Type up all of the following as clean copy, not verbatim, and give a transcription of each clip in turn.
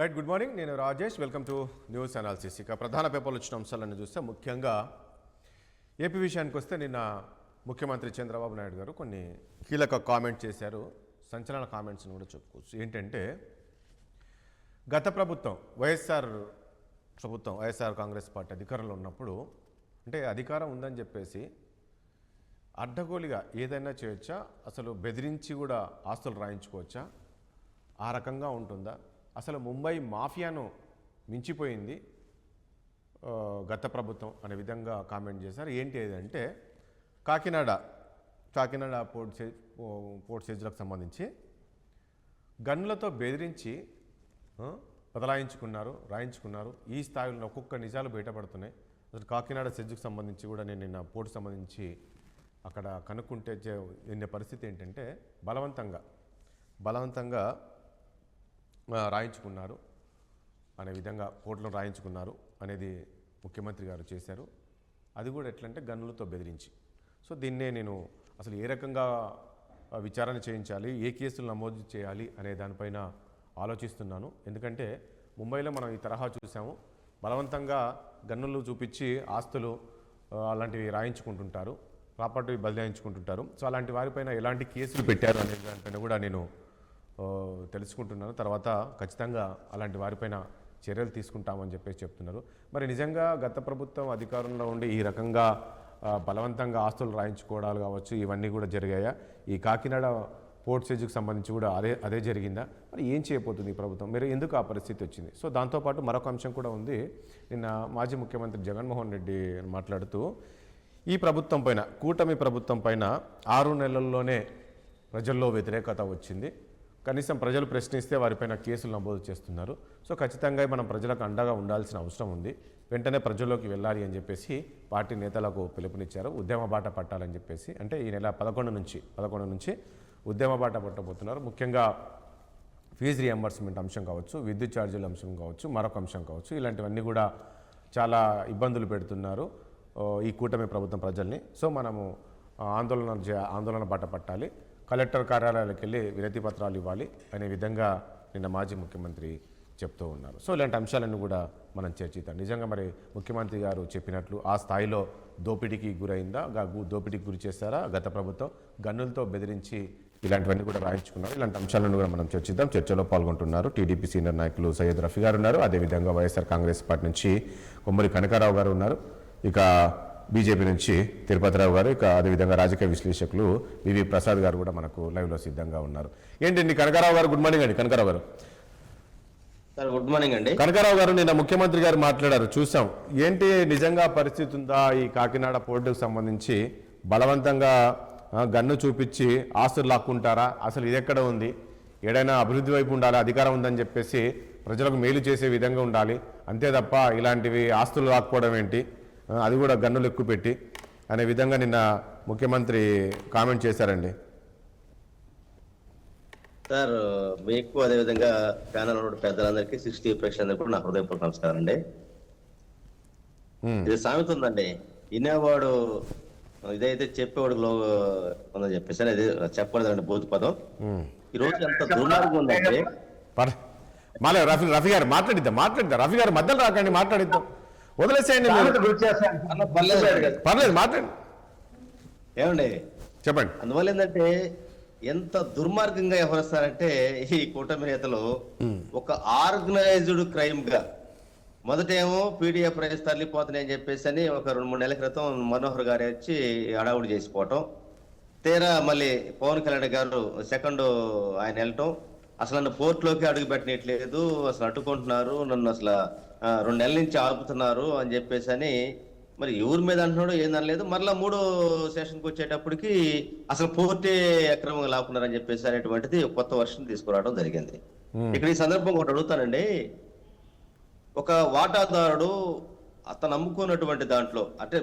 Right, good morning. నేను Rajesh. Welcome to news analysis. ఇక ప్రధాన పేపర్లు వచ్చిన అంశాలను చూస్తే ముఖ్యంగా ఏపీ విషయానికి వస్తే నిన్న ముఖ్యమంత్రి చంద్రబాబు నాయుడు గారు కొన్ని కీలక కామెంట్ చేశారు. సంచలన కామెంట్స్ని కూడా చెప్పుకోవచ్చు. ఏంటంటే గత ప్రభుత్వం వైఎస్ఆర్ కాంగ్రెస్ పార్టీ అధికారంలో ఉన్నప్పుడు అంటే అధికారం ఉందని చెప్పేసి అడ్డగోలుగా ఏదైనా చేయొచ్చా, అసలు బెదిరించి కూడా ఆస్తులు రాయించుకోవచ్చా, ఆ రకంగా ఉంటుందా, అసలు ముంబై మాఫియాను మించిపోయింది గత ప్రభుత్వం అనే విధంగా కామెంట్ చేశారు. ఏంటి ఏదంటే కాకినాడ పోర్ట్ సేజ్లకు సంబంధించి గన్నులతో బెదిరించి రాయించుకున్నారు. ఈ స్థాయిలో ఒక్కొక్క నిజాలు బయటపడుతున్నాయి. అసలు కాకినాడ సెజ్జుకు సంబంధించి కూడా నేను నిన్న పోర్టు సంబంధించి అక్కడ కనుక్కుంటే నిన్న పరిస్థితి ఏంటంటే బలవంతంగా రాయించుకున్నారు అనే విధంగా పోర్టులో రాయించుకున్నారు అనేది ముఖ్యమంత్రి గారు చేశారు. అది కూడా ఎట్లంటే గన్నులతో బెదిరించి. సో దీన్నే నేను అసలు ఏ రకంగా విచారణ చేయించాలి, ఏ కేసులు నమోదు చేయాలి అనే దానిపైన ఆలోచిస్తున్నాను. ఎందుకంటే ముంబైలో మనం ఈ తరహా చూసాము. బలవంతంగా గన్నులు చూపించి ఆస్తులు అలాంటివి రాయించుకుంటుంటారు, ప్రాపర్టీ బదలాయించుకుంటుంటారు. సో అలాంటి వారిపైన ఎలాంటి కేసులు పెట్టారు అనే దానిపైన కూడా నేను తెలుసుకుంటున్నాను. తర్వాత ఖచ్చితంగా అలాంటి వారిపైన చర్యలు తీసుకుంటామని చెప్పేసి చెప్తున్నారు. మరి నిజంగా గత ప్రభుత్వం అధికారంలో ఉండి ఈ రకంగా బలవంతంగా ఆస్తులు రాయించుకోవడాలు కావచ్చు, ఇవన్నీ కూడా జరిగాయా? ఈ కాకినాడ పోర్ట్ సేజ్కి సంబంధించి కూడా అదే జరిగిందా? మరి ఏం చేయబోతుంది ఈ ప్రభుత్వం? మీరు ఎందుకు ఆ పరిస్థితి వచ్చింది? సో దాంతోపాటు మరొక అంశం కూడా ఉంది. నిన్న మాజీ ముఖ్యమంత్రి జగన్మోహన్ రెడ్డి మాట్లాడుతూ ఈ ప్రభుత్వం పైన, కూటమి ప్రభుత్వం పైన 6 నెలల్లోనే ప్రజల్లో వ్యతిరేకత వచ్చింది. కనీసం ప్రజలు ప్రశ్నిస్తే వారిపైన కేసులు నమోదు చేస్తున్నారు. సో ఖచ్చితంగా మనం ప్రజలకు అండగా ఉండాల్సిన అవసరం ఉంది. వెంటనే ప్రజల్లోకి వెళ్ళాలి అని చెప్పేసి పార్టీ నేతలకు పిలుపునిచ్చారు. ఉద్యమ బాట పట్టాలని చెప్పేసి, అంటే ఈ నెల 11 నుంచి ఉద్యమ బాట పట్టబోతున్నారు. ముఖ్యంగా ఫీజు రియంబర్స్మెంట్ అంశం కావచ్చు, విద్యుత్ ఛార్జీల అంశం కావచ్చు, మరొక అంశం కావచ్చు, ఇలాంటివన్నీ కూడా చాలా ఇబ్బందులు పెడుతున్నారు ఈ కూటమి ప్రభుత్వం ప్రజల్ని. సో మనము ఆందోళన బాట పట్టాలి, కలెక్టర్ కార్యాలయాలకు వెళ్ళి వినతి పత్రాలు ఇవ్వాలి అనే విధంగా నిన్న మాజీ ముఖ్యమంత్రి చెప్తూ ఉన్నారు. సో ఇలాంటి అంశాలన్నీ కూడా మనం చర్చిద్దాం. నిజంగా మరి ముఖ్యమంత్రి గారు చెప్పినట్లు ఆ స్థాయిలో దోపిడీకి గురైందా, దోపిడీకి గురి చేస్తారా గత ప్రభుత్వం? గన్నులతో బెదిరించి ఇలాంటివన్నీ కూడా రాయించుకున్నారు. ఇలాంటి అంశాలను కూడా మనం చర్చిద్దాం. చర్చలో పాల్గొంటున్నారు టీడీపీ సీనియర్ నాయకులు సయ్యద్ రఫీ గారు ఉన్నారు. అదేవిధంగా వైఎస్ఆర్ కాంగ్రెస్ పార్టీ నుంచి కొమ్మరి కనకారావు గారు ఉన్నారు. ఇక బీజేపీ నుంచి తిరుపతిరావు గారు, ఇక అదేవిధంగా రాజకీయ విశ్లేషకులు వివి ప్రసాద్ గారు కూడా మనకు లైవ్లో సిద్ధంగా ఉన్నారు. ఏంటండి కనకారావు గారు? గుడ్ మార్నింగ్ అండి. కనకారావు గారు. గుడ్ మార్నింగ్ అండి. కనకారావు గారు, నిన్న ముఖ్యమంత్రి గారు మాట్లాడారు, చూసాం. ఏంటి నిజంగా పరిస్థితి ఉందా? ఈ కాకినాడ పోర్టుకు సంబంధించి బలవంతంగా గన్ను చూపించి ఆస్తులు లాక్కుంటారా? అసలు ఇది ఎక్కడ ఉంది? ఏదైనా అభివృద్ధి వైపు ఉండాలి, అధికారం ఉందని చెప్పేసి ప్రజలకు మేలు చేసే విధంగా ఉండాలి, అంతే తప్ప ఇలాంటివి ఆస్తులు లాక్కోవడం ఏంటి, అది కూడా గన్నులు ఎక్కువ పెట్టి అనే విధంగా నిన్న ముఖ్యమంత్రి కామెంట్ చేశారండి. సార్, మీకు అదేవిధంగా ప్యానల్ ఉన్న పెద్దలందరికీ 60 ప్రేక్షకులందరికీ కూడా నా హృదయపూర్వక నమస్కారం అండి. ఇది సామెత ఉందండి, వినేవాడు ఇదైతే చెప్పేవాడు ఉందని చెప్పేసి అది చెప్పకూడదండి భూత పదం. ఈ రోజు ఎంత దుర్మార్గం ఉందంటే రఫీ గారు మాట్లాడిద్దాం. రఫీ గారు మధ్యలో రాకండి, మాట్లాడిద్దాం. వదిలేసేయండి, పర్లేదు, మాట్లాడండి. ఏమండి చెప్పండి. అందువల్ల ఏంటంటే ఎంత దుర్మార్గంగా వ్యవహరిస్తారంటే ఈ కూటమి నేతలు ఒక ఆర్గనైజ్డ్ క్రైమ్ గా, మొదటేమో పీడిఎఫ్ రైస్ తరలిపోతున్నాయని చెప్పేసి అని ఒక 2-3 నెలల క్రితం మనోహర్ గారు వచ్చి అడావుడి చేసిపోవటం, తీరా మళ్ళీ పవన్ కళ్యాణ్ గారు సెకండ్ ఆయన వెళ్ళటం, అసలు నన్ను పోర్టులోకి అడుగు పెట్టనట్లేదు, అసలు అడ్డుకుంటున్నారు, నన్ను అసలు 2 నెలల నుంచి ఆపుతున్నారు అని చెప్పేసి అని మరి ఎవరి మీద అంటున్నాడో ఏందనలేదు. మరలా 3వ సెషన్కి వచ్చేటప్పటికి అసలు పోర్టే అక్రమంగా లాక్కున్నారని చెప్పేసి అనేటువంటిది కొత్త వర్షన్ తీసుకురావడం జరిగింది. ఇక్కడ ఈ సందర్భంగా ఒకటి అడుగుతానండి, ఒక వాటాదారుడు అతను అమ్ముకున్నటువంటి దాంట్లో అంటే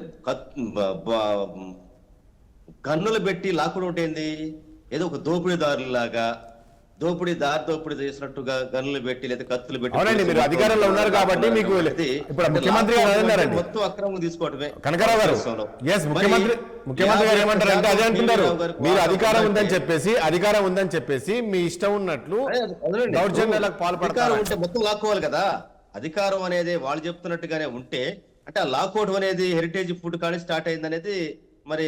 గన్నులు పెట్టి లాక్కుని ఉంటేంది, ఏదో ఒక దోపిడీదారులాగా దారి దోపిడీ చేసినట్టుగా గన్నులు పెట్టి లేదా కత్తులు పెట్టి అవునండి, మీరు అధికారంలో ఉన్నారు కాబట్టి మీకు ఇప్పుడు ముఖ్యమంత్రి గారు అన్నారండి, మొత్తం అక్రమం తీసుకోవటమే. కనకారావు గారు ముఖ్యమంత్రి గారు ఏమంటారు అంటే అదే అంటున్నారు, మీరు అధికారం ఉందని చెప్పేసి మీ ఇష్టం ఉన్నట్లు దౌర్జన్యాలకు పాల్పడతారు ఉంటే మొత్తం లాక్కోవాలి కదా. అధికారం అనేది వాళ్ళు చెప్తున్నట్టుగానే ఉంటే అంటే ఆ లాక్అవుట్ అనేది హెరిటేజ్ ఫుడ్ కానీ స్టార్ట్ అయింది అనేది మరి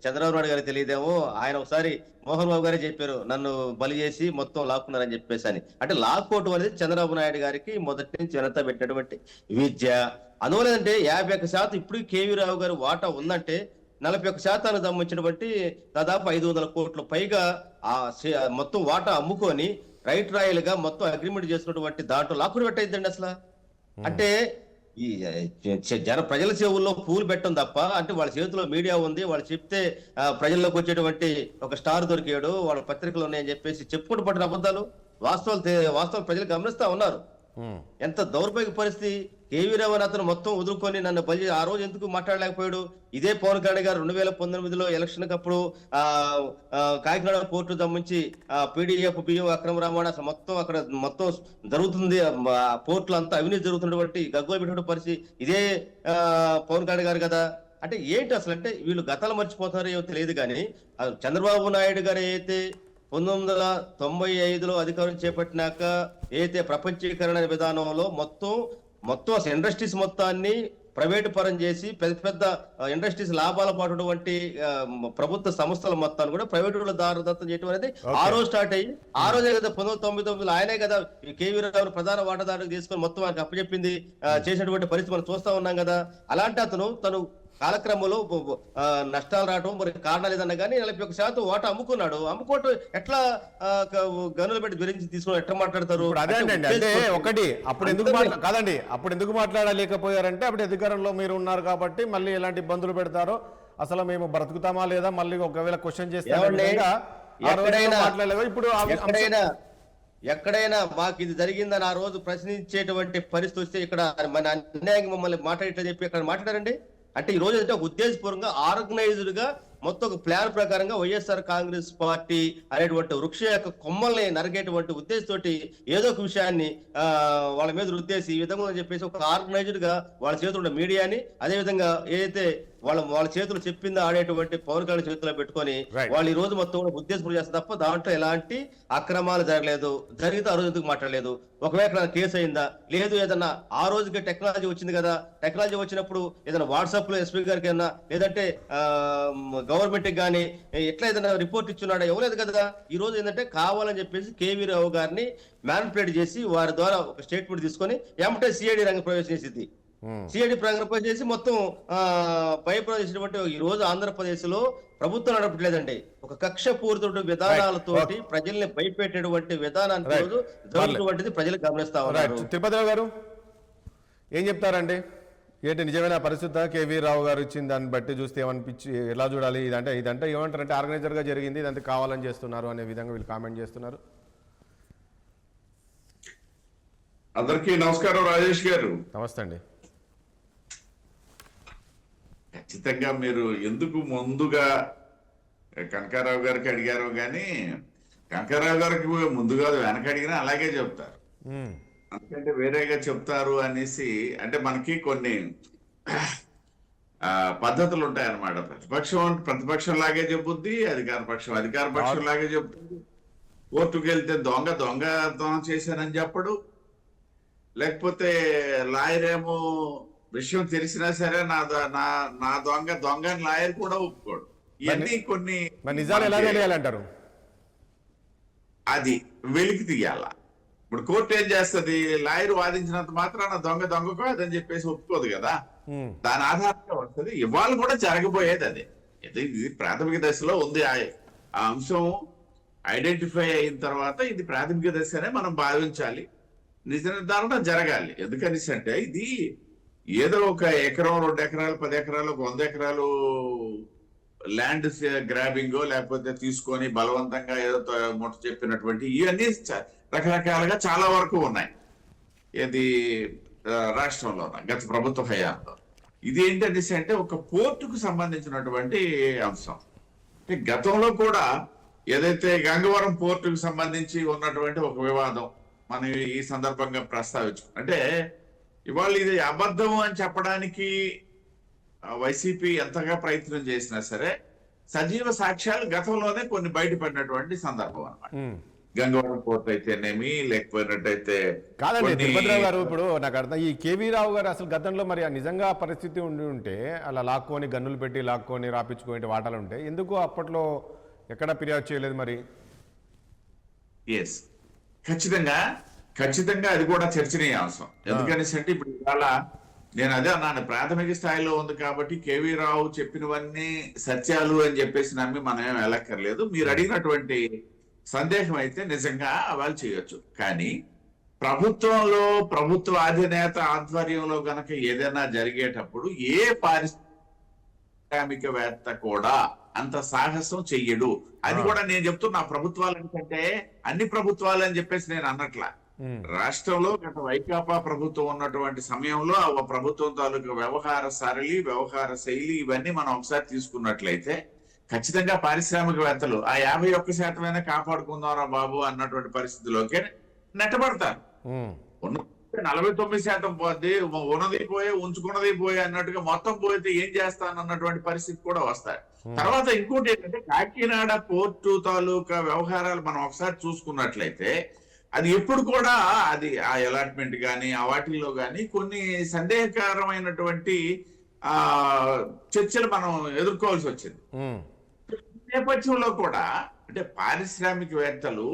చంద్రబాబు నాయుడు గారికి తెలియదేమో. ఆయన ఒకసారి మోహన్ బాబు గారే చెప్పారు, నన్ను బలి చేసి మొత్తం లాక్కున్నారని చెప్పేసి అని. అంటే లాక్అవుట్ అనేది చంద్రబాబు నాయుడు గారికి మొదటి నుంచి జనత పెట్టినటువంటి విద్య. అందువలేదంటే 51% ఇప్పుడు కేవీ రావు గారు వాటా ఉందంటే 41% సంబంధించినటువంటి దాదాపు 500 కోట్ల పైగా ఆ మొత్తం వాటా అమ్ముకొని రైట్ రాయల్ గా మొత్తం అగ్రిమెంట్ చేసినటువంటి దాంట్లో లాక్కుని పెట్టయిద్దండి అసలు. అంటే ఈ ప్రజల చెవుల్లో పూలు పెట్టడం తప్ప, అంటే వాళ్ళ చేతిలో మీడియా ఉంది, వాళ్ళు చెప్తే ప్రజల్లోకి వచ్చేటువంటి ఒక స్టార్ దొరికాడు, వాళ్ళ పత్రికలు ఉన్నాయని చెప్పేసి చెప్పుకుంటూ పట్టిన అబద్ధాలు వాస్తవాలు ప్రజలు గమనిస్తా ఉన్నారు. ఎంత దౌర్భాగ్య పరిస్థితి. కేవీ రావు అతను మొత్తం వదులుకొని నన్ను బలి ఆ రోజు ఎందుకు మాట్లాడలేకపోయాడు? ఇదే పవన్ కళ్యాణ్ గారు 2019లో ఎలక్షన్ కప్పుడు కాకినాడ కోర్టు సంబంధించి పీడీఎఫ్ బియ్యం అక్రమ రవాణా మొత్తం జరుగుతుంది, పోర్టులు అంతా అవినీతి జరుగుతున్నటువంటి గగ్గోలు పెట్టిన పరిస్థితి ఇదే పవన్ కళ్యాణ్ గారు కదా. అంటే ఏంటి అసలు అంటే వీళ్ళు గతాలు మర్చిపోతున్నారో ఏమో తెలియదు కానీ చంద్రబాబు నాయుడు గారు అయితే 1995లో అధికారం చేపట్టినాక ఏదైతే ప్రపంచీకరణ విధానంలో మొత్తం ఇండస్ట్రీస్ మొత్తాన్ని ప్రైవేటు పరం చేసి పెద్ద ఇండస్ట్రీస్ లాభాల పాటుటువంటి ప్రభుత్వ సంస్థల మొత్తాన్ని కూడా ప్రైవేటు దారదత్తం చేయడం అనేది ఆ రోజు స్టార్ట్ అయ్యి ఆ రోజే కదా 1999లో ఆయనే కదా కేవీ రావు ప్రధాన వాటాదారులకు తీసుకొని మొత్తం ఆయనకు అప్పచెప్పింది చేసినటువంటి పరిస్థితి మనం చూస్తా ఉన్నాం కదా. అలాంటి తను కాలక్రమంలో నష్టాలు రావడం మరి కారణాలు ఏదన్నా కానీ 41% వాటా అమ్ముకోవటం ఎట్లా గనులు పెట్టి గురించి తీసుకుని ఎట్లా మాట్లాడతారు? అదే అండి, అంటే ఒకటి అప్పుడు ఎందుకు మాట్లాడలేకపోయారంటే అప్పుడు అధికారంలో మీరు ఉన్నారు కాబట్టి మళ్ళీ ఎలాంటి ఇబ్బందులు పెడతారో, అసలు మేము బ్రతుకుతామా లేదా మళ్ళీ ఒకవేళ క్వశ్చన్ చేస్తే ఎక్కడైనా మాకు ఇది జరిగిందని ఆ రోజు ప్రశ్నించేటువంటి పరిస్థితి వస్తే ఇక్కడ మన అన్యాయంగా మమ్మల్ని మాట్లాడేట్లా చెప్పి ఇక్కడ మాట్లాడారండి. అంటే ఈ రోజు అంటే ఉద్దేశపూర్వకంగా ఆర్గనైజ్డ్ గా మొత్తం ఒక ప్లాన్ ప్రకారంగా వైఎస్ఆర్ కాంగ్రెస్ పార్టీ అనేటువంటి వృక్ష యొక్క కొమ్మల్ని నరికేటువంటి ఉద్దేశంతోటి ఏదో ఒక విషయాన్ని వాళ్ళ మీద రుద్దేసి ఈ విధంగా చెప్పేసి ఒక ఆర్గనైజ్డ్ గా వాళ్ళ చేతుల్లో మీడియాని అదే విధంగా ఏదైతే వాళ్ళ చేతులు చెప్పిందో ఆడేటువంటి పవన్ కళ్యాణ్ చేతిలో పెట్టుకొని వాళ్ళు ఈ రోజు మొత్తం ఉద్దేశపూర్వకం చేస్తారు తప్ప దాంట్లో ఎలాంటి అక్రమాలు జరగలేదు. జరిగితే ఆ రోజు ఎందుకు మాట్లాడలేదు? ఒకవేళ కేసు అయిందా లేదు? ఏదన్నా ఆ రోజుకి టెక్నాలజీ వచ్చింది కదా, టెక్నాలజీ వచ్చినప్పుడు ఏదైనా వాట్సాప్ లో ఎస్పీ గారికి అయినా లేదంటే గవర్నమెంట్ కి కానీ ఎట్లా ఏదైనా రిపోర్ట్ ఇచ్చున్నాడా? ఇవ్వలేదు కదా. ఈ రోజు ఏంటంటే కావాలని చెప్పేసి కేవీ రావు గారిని మ్యానిపులేట్ చేసి వారి ద్వారా ఒక స్టేట్మెంట్ తీసుకొని ఏమంటే సిఐడి రంగ ప్రవేశం చేసింది. సిఐడి రంగం చేసి మొత్తం భయప్రదేశినటువంటి ఈ రోజు ఆంధ్రప్రదేశ్ లో ప్రభుత్వం నడపట్లేదండి. ఒక కక్ష పూరిత విధానాలతోటి ప్రజల్ని భయపెట్టేటువంటి విధానాన్ని రోజు జరుగుతున్నటువంటిది ప్రజలు గమనిస్తా ఉన్నారు. తిరుపతిరావు గారు ఏం చెప్తారండి? ఏంటి నిజమైన పరిస్థితి కేవీ రావు గారు ఇచ్చిన దాన్ని బట్టి చూస్తే ఏమనిపించి ఎలా చూడాలి? ఇదంటే ఏమంటారంటే ఆర్గనైజర్ గా జరిగింది, ఇదంతా కావాలని చేస్తున్నారు అనే విధంగా వీళ్ళు కామెంట్ చేస్తున్నారు. అందరికీ నమస్కారం. రాజేష్ గారు నమస్తే అండి. ఖచ్చితంగా మీరు ఎందుకు ముందుగా కనకారావు గారికి అడిగారు కానీ కనకారావు గారికి ముందుగా వెనక అడిగినా అలాగే చెప్తారు, ఎందుకంటే వేరేగా చెప్తారు అనేసి. అంటే మనకి కొన్ని పద్ధతులు ఉంటాయన్నమాట. ప్రతిపక్షం లాగే చెప్పుద్ది, అధికార పక్షం లాగే చెప్తుంది. కోర్టుకు వెళ్తే దొంగతనం చేశానని చెప్పడు, లేకపోతే లాయర్ ఏమో విషయం తెలిసినా సరే నా దొంగ లాయర్ కూడా ఒప్పుకోడు. ఇవన్నీ కొన్ని నిజాలు ఎలా తెలియాలంటారు? అది వెలికి తీయాల. ఇప్పుడు కోర్టు ఏం చేస్తుంది? లాయర్ వాదించినంత మాత్రాన దొంగ కాదని చెప్పేసి ఒప్పుకోదు కదా, దాని ఆధారంగా వస్తుంది. ఇవాళ కూడా జరగబోయేది అదే. ఇది ప్రాథమిక దశలో ఉంది. ఆ అంశం ఐడెంటిఫై అయిన తర్వాత ఇది ప్రాథమిక దశనే మనం భావించాలి, నిజ నిర్ధారణ జరగాలి. ఎందుకనేసి అంటే ఇది ఏదో ఒక ఎకరం 2 ఎకరాలు 10 ఎకరాలు 100 ఎకరాలు ల్యాండ్ గ్రాబింగ్ లేకపోతే తీసుకొని బలవంతంగా ఏదో ముట్ట చెప్పినటువంటి ఇవన్నీ రకరకాలుగా చాలా వరకు ఉన్నాయి ఇది రాష్ట్రంలో గత ప్రభుత్వ హయాంలో. ఇది ఏంటనేసి అంటే ఒక పోర్టుకు సంబంధించినటువంటి అంశం. గతంలో కూడా ఏదైతే గంగవరం పోర్టుకు సంబంధించి ఉన్నటువంటి ఒక వివాదం మనం ఈ సందర్భంగా ప్రస్తావించు అంటే ఇవాళ ఇది అబద్ధం అని చెప్పడానికి వైసీపీ ఎంతగా ప్రయత్నం చేసినా సరే సజీవ సాక్ష్యాలు గతంలోనే కొన్ని బయటపడినటువంటి సందర్భం అన్నమాట. గంగవరం పోర్ట్ అయితేనేమి లేకపోయినట్టయితే కాదండి తిరుపతిరావు గారు, ఇప్పుడు నాకు అర్థం ఈ కేవీ రావు గారు అసలు గతంలో మరి నిజంగా ఆ పరిస్థితి ఉండి ఉంటే అలా లాక్కొని గన్నులు పెట్టి లాక్కొని రాపించుకునే వాటాలు ఉంటే ఎందుకు అప్పట్లో ఎక్కడ ఫిర్యాదు చేయలేదు మరి? ఎస్, ఖచ్చితంగా అది కూడా చర్చనీయాంశం. ఎందుకనేసి అంటే ఇప్పుడు ఇవాళ నేను అదే అన్నాను, ప్రాథమిక స్థాయిలో ఉంది కాబట్టి కేవీ రావు చెప్పినవన్నీ సత్యాలు అని చెప్పేసి నమ్మి మనం ఏం వెళ్ళక్కర్లేదు. మీరు అడిగినటువంటి సందేహం అయితే నిజంగా వాళ్ళు చేయొచ్చు. కానీ ప్రభుత్వంలో ప్రభుత్వ అధినేత ఆధ్వర్యంలో గనక ఏదైనా జరిగేటప్పుడు ఏ పారిశ్రామికవేత్త కూడా అంత సాహసం చెయ్యడు. అది కూడా నేను చెప్తున్నా, ప్రభుత్వాలు ఎందుకంటే అన్ని ప్రభుత్వాలు అని చెప్పేసి నేను అన్నట్ల. రాష్ట్రంలో గత వైకాపా ప్రభుత్వం ఉన్నటువంటి సమయంలో ఆ ప్రభుత్వం తాలూకు వ్యవహార సరళి, వ్యవహార శైలి ఇవన్నీ మనం ఒకసారి తీసుకున్నట్లయితే ఖచ్చితంగా పారిశ్రామికవేత్తలు ఆ 51% కాపాడుకుందాంరా బాబు అన్నటువంటి పరిస్థితిలోకి నెట్టబడతారు. 49% పోద్ది, ఉన్నది పోయే ఉంచుకున్నది పోయే అన్నట్టుగా మొత్తం పోయితే ఏం చేస్తానన్నటువంటి పరిస్థితి కూడా వస్తాయి. తర్వాత ఇంకోటి ఏంటంటే కాకినాడ పోర్టు తాలూకా వ్యవహారాలు మనం ఒకసారి చూసుకున్నట్లయితే అది ఎప్పుడు కూడా అది ఆ అలాట్మెంట్ కానీ ఆ వాటిల్లో కానీ కొన్ని సందేహకరమైనటువంటి చర్చలు మనం ఎదుర్కోవాల్సి వచ్చింది. నేపథ్యంలో కూడా అంటే పారిశ్రామికవేత్తలు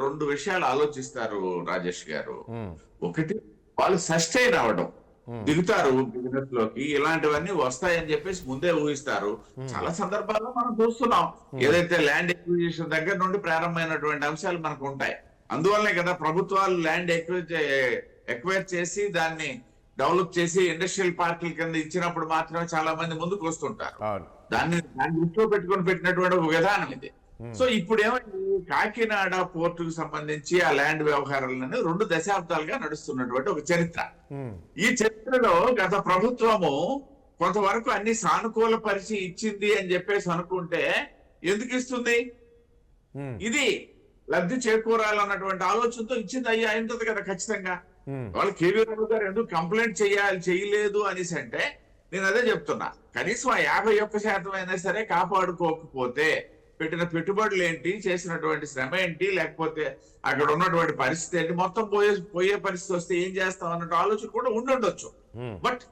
రెండు విషయాలు ఆలోచిస్తారు రాజేష్ గారు. ఒకటి, వాళ్ళు సస్టైన్ అవ్వడం, దిగుతారు బిజినెస్ లోకి, ఇలాంటివన్నీ వస్తాయని చెప్పేసి ముందే ఊహిస్తారు. చాలా సందర్భాల్లో మనం చూస్తున్నాం, ఏదైతే ల్యాండ్ ఎక్విజిషన్ దగ్గర నుండి ప్రారంభమైనటువంటి అంశాలు మనకు ఉంటాయి. అందువల్లనే కదా ప్రభుత్వాలు ల్యాండ్ ఎక్వైర్ చేసి దాన్ని డెవలప్ చేసి ఇండస్ట్రియల్ పార్కుల కింద ఇచ్చినప్పుడు మాత్రమే చాలా మంది ముందుకు వస్తుంటారు. దాన్ని దృష్టిలో పెట్టుకొని పెట్టినటువంటి ఒక విధానం ఇది. సో ఇప్పుడు ఏమైంది, కాకినాడ పోర్టుకు సంబంధించి ఆ ల్యాండ్ వ్యవహారాలను 2 దశాబ్దాలుగా నడుస్తున్నటువంటి ఒక చరిత్ర. ఈ చరిత్రలో గత ప్రభుత్వము కొంతవరకు అన్ని సానుకూల పరిచి ఇచ్చింది అని చెప్పేసి అనుకుంటే ఎందుకు ఇస్తుంది? ఇది లబ్ధి చేకూరాలన్నటువంటి ఆలోచనతో ఇచ్చింది అయింది కదా ఖచ్చితంగా. వాళ్ళు కేవీ రావు గారు ఎందుకు కంప్లైంట్ చేయలేదు అనేసి అంటే నేను అదే చెప్తున్నా, కనీసం ఆ 51% అయినా సరే కాపాడుకోకపోతే పెట్టిన పెట్టుబడులు ఏంటి, చేసినటువంటి శ్రమ ఏంటి, లేకపోతే అక్కడ ఉన్నటువంటి పరిస్థితి ఏంటి, మొత్తం పోయే పరిస్థితి వస్తే ఏం చేస్తాం అన్నట్టు ఆలోచన కూడా ఉండొచ్చు. బట్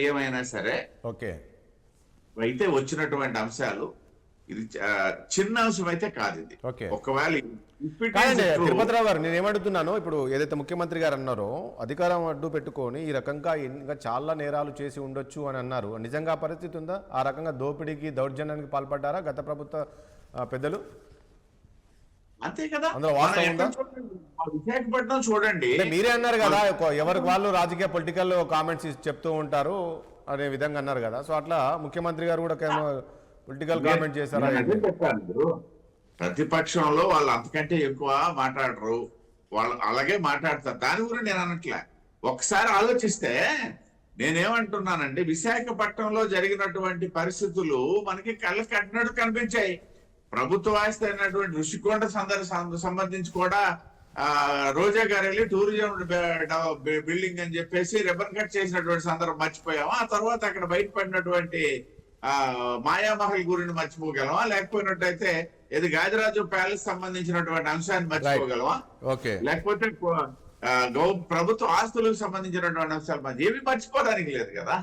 ఏమైనా సరే ఓకే అయితే వచ్చినటువంటి అంశాలు ఇది చిన్న అంశం అయితే కాదు. ఇది ఒకవేళ తిరుపతిరావు గారు, నేను ఏమడుగుతున్నాను, ఇప్పుడు ఏదైతే ముఖ్యమంత్రి గారు అన్నారో అధికారం అడ్డు పెట్టుకొని ఈ రకంగా ఇంకా చాలా నేరాలు చేసి ఉండొచ్చు అని అన్నారు. నిజంగా పరిస్థితి ఉందా? ఆ రకంగా దోపిడీకి దౌర్జన్యానికి పాల్పడ్డారా గత ప్రభుత్వ పెద్దలు? అంతే కదా. అందులో వాస్తవం ఉందా? విశాఖపట్నం చూడండి, మీరే అన్నారు కదా ఎవరికి వాళ్ళు రాజకీయ పొలిటికల్ కామెంట్స్ చెప్తూ ఉంటారు అనే విధంగా అన్నారు కదా. సో అట్లా ముఖ్యమంత్రి గారు కూడా పొలిటికల్ కామెంట్ చేశారా? ప్రతిపక్షంలో వాళ్ళు అంతకంటే ఎక్కువ మాట్లాడరు, వాళ్ళు అలాగే మాట్లాడతారు. దాని గురించి నేను అనట్లే. ఒకసారి ఆలోచిస్తే నేనేమంటున్నానంటే విశాఖపట్నంలో జరిగినటువంటి పరిస్థితులు మనకి కళ్ళకి కట్టినట్టు కనిపించాయి. ప్రభుత్వ ఆస్తి అయినటువంటి ఋషికొండ సంబంధించి కూడా రోజా గారు వెళ్ళి టూరిజం బిల్డింగ్ అని చెప్పేసి రిబన్ కట్ చేసినటువంటి సందర్భం మర్చిపోయామా? ఆ తర్వాత అక్కడ బయటపడినటువంటి మాయామహల్ గురిని మర్చిపోగలమా? లేకపోయినట్టయితే ఇది గాజరాజు ప్యాలెస్ సంబంధించినటువంటి అంశాన్ని మర్చిపోగలమా? లేకపోతే ప్రభుత్వ ఆస్తులకు సంబంధించినటువంటి అంశాలు ఏమి మర్చిపోవడానికి లేదు కదా.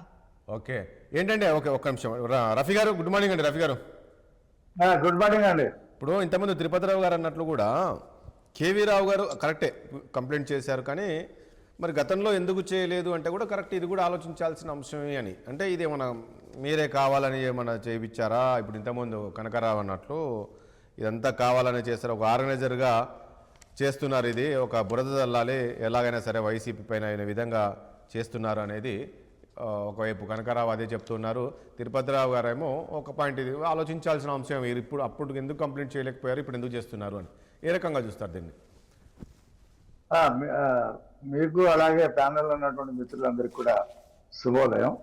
ఓకే, ఏంటంటే ఒక్క నిమిషం. రఫీ గారు, గుడ్ మార్నింగ్ అండి. రఫీ గారు గుడ్ మార్నింగ్ అండి. ఇప్పుడు ఇంతకుముందు తిరుపతిరావు గారు అన్నట్లు కూడా కేవీ రావు గారు కరెక్టే కంప్లైంట్ చేశారు, కానీ మరి గతంలో ఎందుకు చేయలేదు అంటే కూడా కరెక్ట్, ఇది కూడా ఆలోచించాల్సిన అంశమే అని. అంటే ఇది ఏమన్నా మీరే కావాలని ఏమన్నా చేయించారా? ఇప్పుడు ఇంతకుముందు కనకరావు అన్నట్లు ఇదంతా కావాలని చేస్తారు, ఒక ఆర్గనైజర్గా చేస్తున్నారు, ఇది ఒక బురద జల్లాలి ఎలాగైనా సరే వైసీపీ పైన అయిన విధంగా చేస్తున్నారు అనేది ఒకవైపు కనకరావు అదే చెప్తున్నారు. తిరుపతిరావు గారేమో ఒక పాయింట్, ఇది ఆలోచించాల్సిన అంశం. ఇప్పుడు అప్పుడు ఎందుకు కంప్లైంట్ చేయలేకపోయారు, ఇప్పుడు ఎందుకు చేస్తున్నారు అని ఏ రకంగా చూస్తారు దీన్ని? మీకు అలాగే ప్యానెల్ ఉన్నటువంటి మిత్రులందరికీ కూడా శుభోదయం.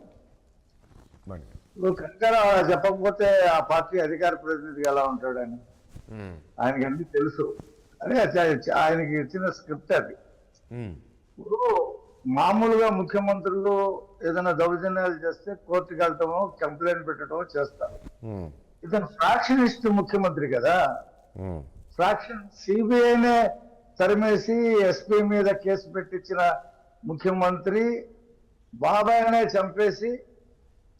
కనకరావు చెప్పకపోతే ఆ పార్టీ అధికార ప్రతినిధిగా ఎలా ఉంటాడని ఆయనకి అన్ని తెలుసు. అదే ఆయనకి ఇచ్చిన స్క్రిప్ట్ అది. ఇప్పుడు మామూలుగా ముఖ్యమంత్రులు ఏదైనా దౌర్జన్యాలు చేస్తే కోర్టుకి వెళ్ళటమో కంప్లైంట్ పెట్టడమో చేస్తారు. ఇతను ఫ్రాక్షనిస్ట్ ముఖ్యమంత్రి కదా, ఫ్రాక్షన్ సిబిఐనే తరిమేసి ఎస్పీ మీద కేసు పెట్టించిన ముఖ్యమంత్రి, బాబాయ్నే చంపేసి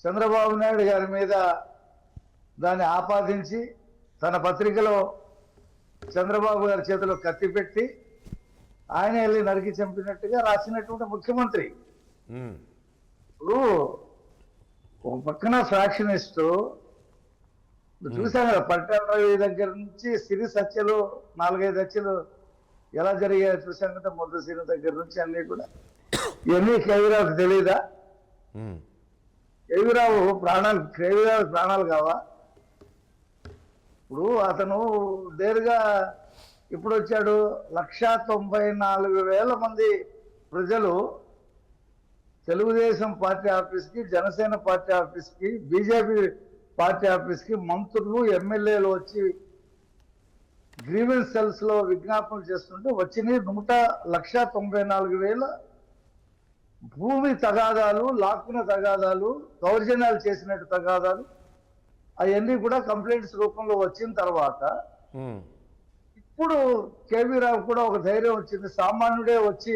చంద్రబాబు నాయుడు గారి మీద దాన్ని ఆపాదించి తన పత్రికలో చంద్రబాబు గారి చేతిలో కత్తి పెట్టి ఆయన వెళ్ళి నరికి చంపినట్టుగా రాసినటువంటి ముఖ్యమంత్రి. ఇప్పుడు ఒక పక్కన ఫ్రాక్షనిస్టు చూసాం కదా, పట్టాల రవి దగ్గర నుంచి సిరి హత్యలు 4-5 హత్యలు ఎలా జరిగాయో చూసాం కదా, ముద్దసీన దగ్గర నుంచి అన్ని కూడా. ఇవన్నీ కేవీరావుకి తెలియదా? కేవీరావు ప్రాణాలు కావా? ఇప్పుడు అతను నేరుగా ఇప్పుడు వచ్చాడు. 194,000 మంది ప్రజలు తెలుగుదేశం పార్టీ ఆఫీస్కి, జనసేన పార్టీ ఆఫీస్కి, బీజేపీ పార్టీ ఆఫీస్కి మంత్రులు, ఎమ్మెల్యేలు వచ్చి గ్రీవెన్స్ సెల్స్ లో విజ్ఞాపనలు చేస్తుంటే వచ్చినాయి 194,000 భూమి తగాదాలు, లాక్కున్న తగాదాలు, దౌర్జన్యాలు చేసినట్టు తగాదాలు, అవన్నీ కూడా కంప్లైంట్స్ రూపంలో వచ్చిన తర్వాత ఇప్పుడు కేవీరావు కూడా ఒక ధైర్యం వచ్చింది. సామాన్యుడే వచ్చి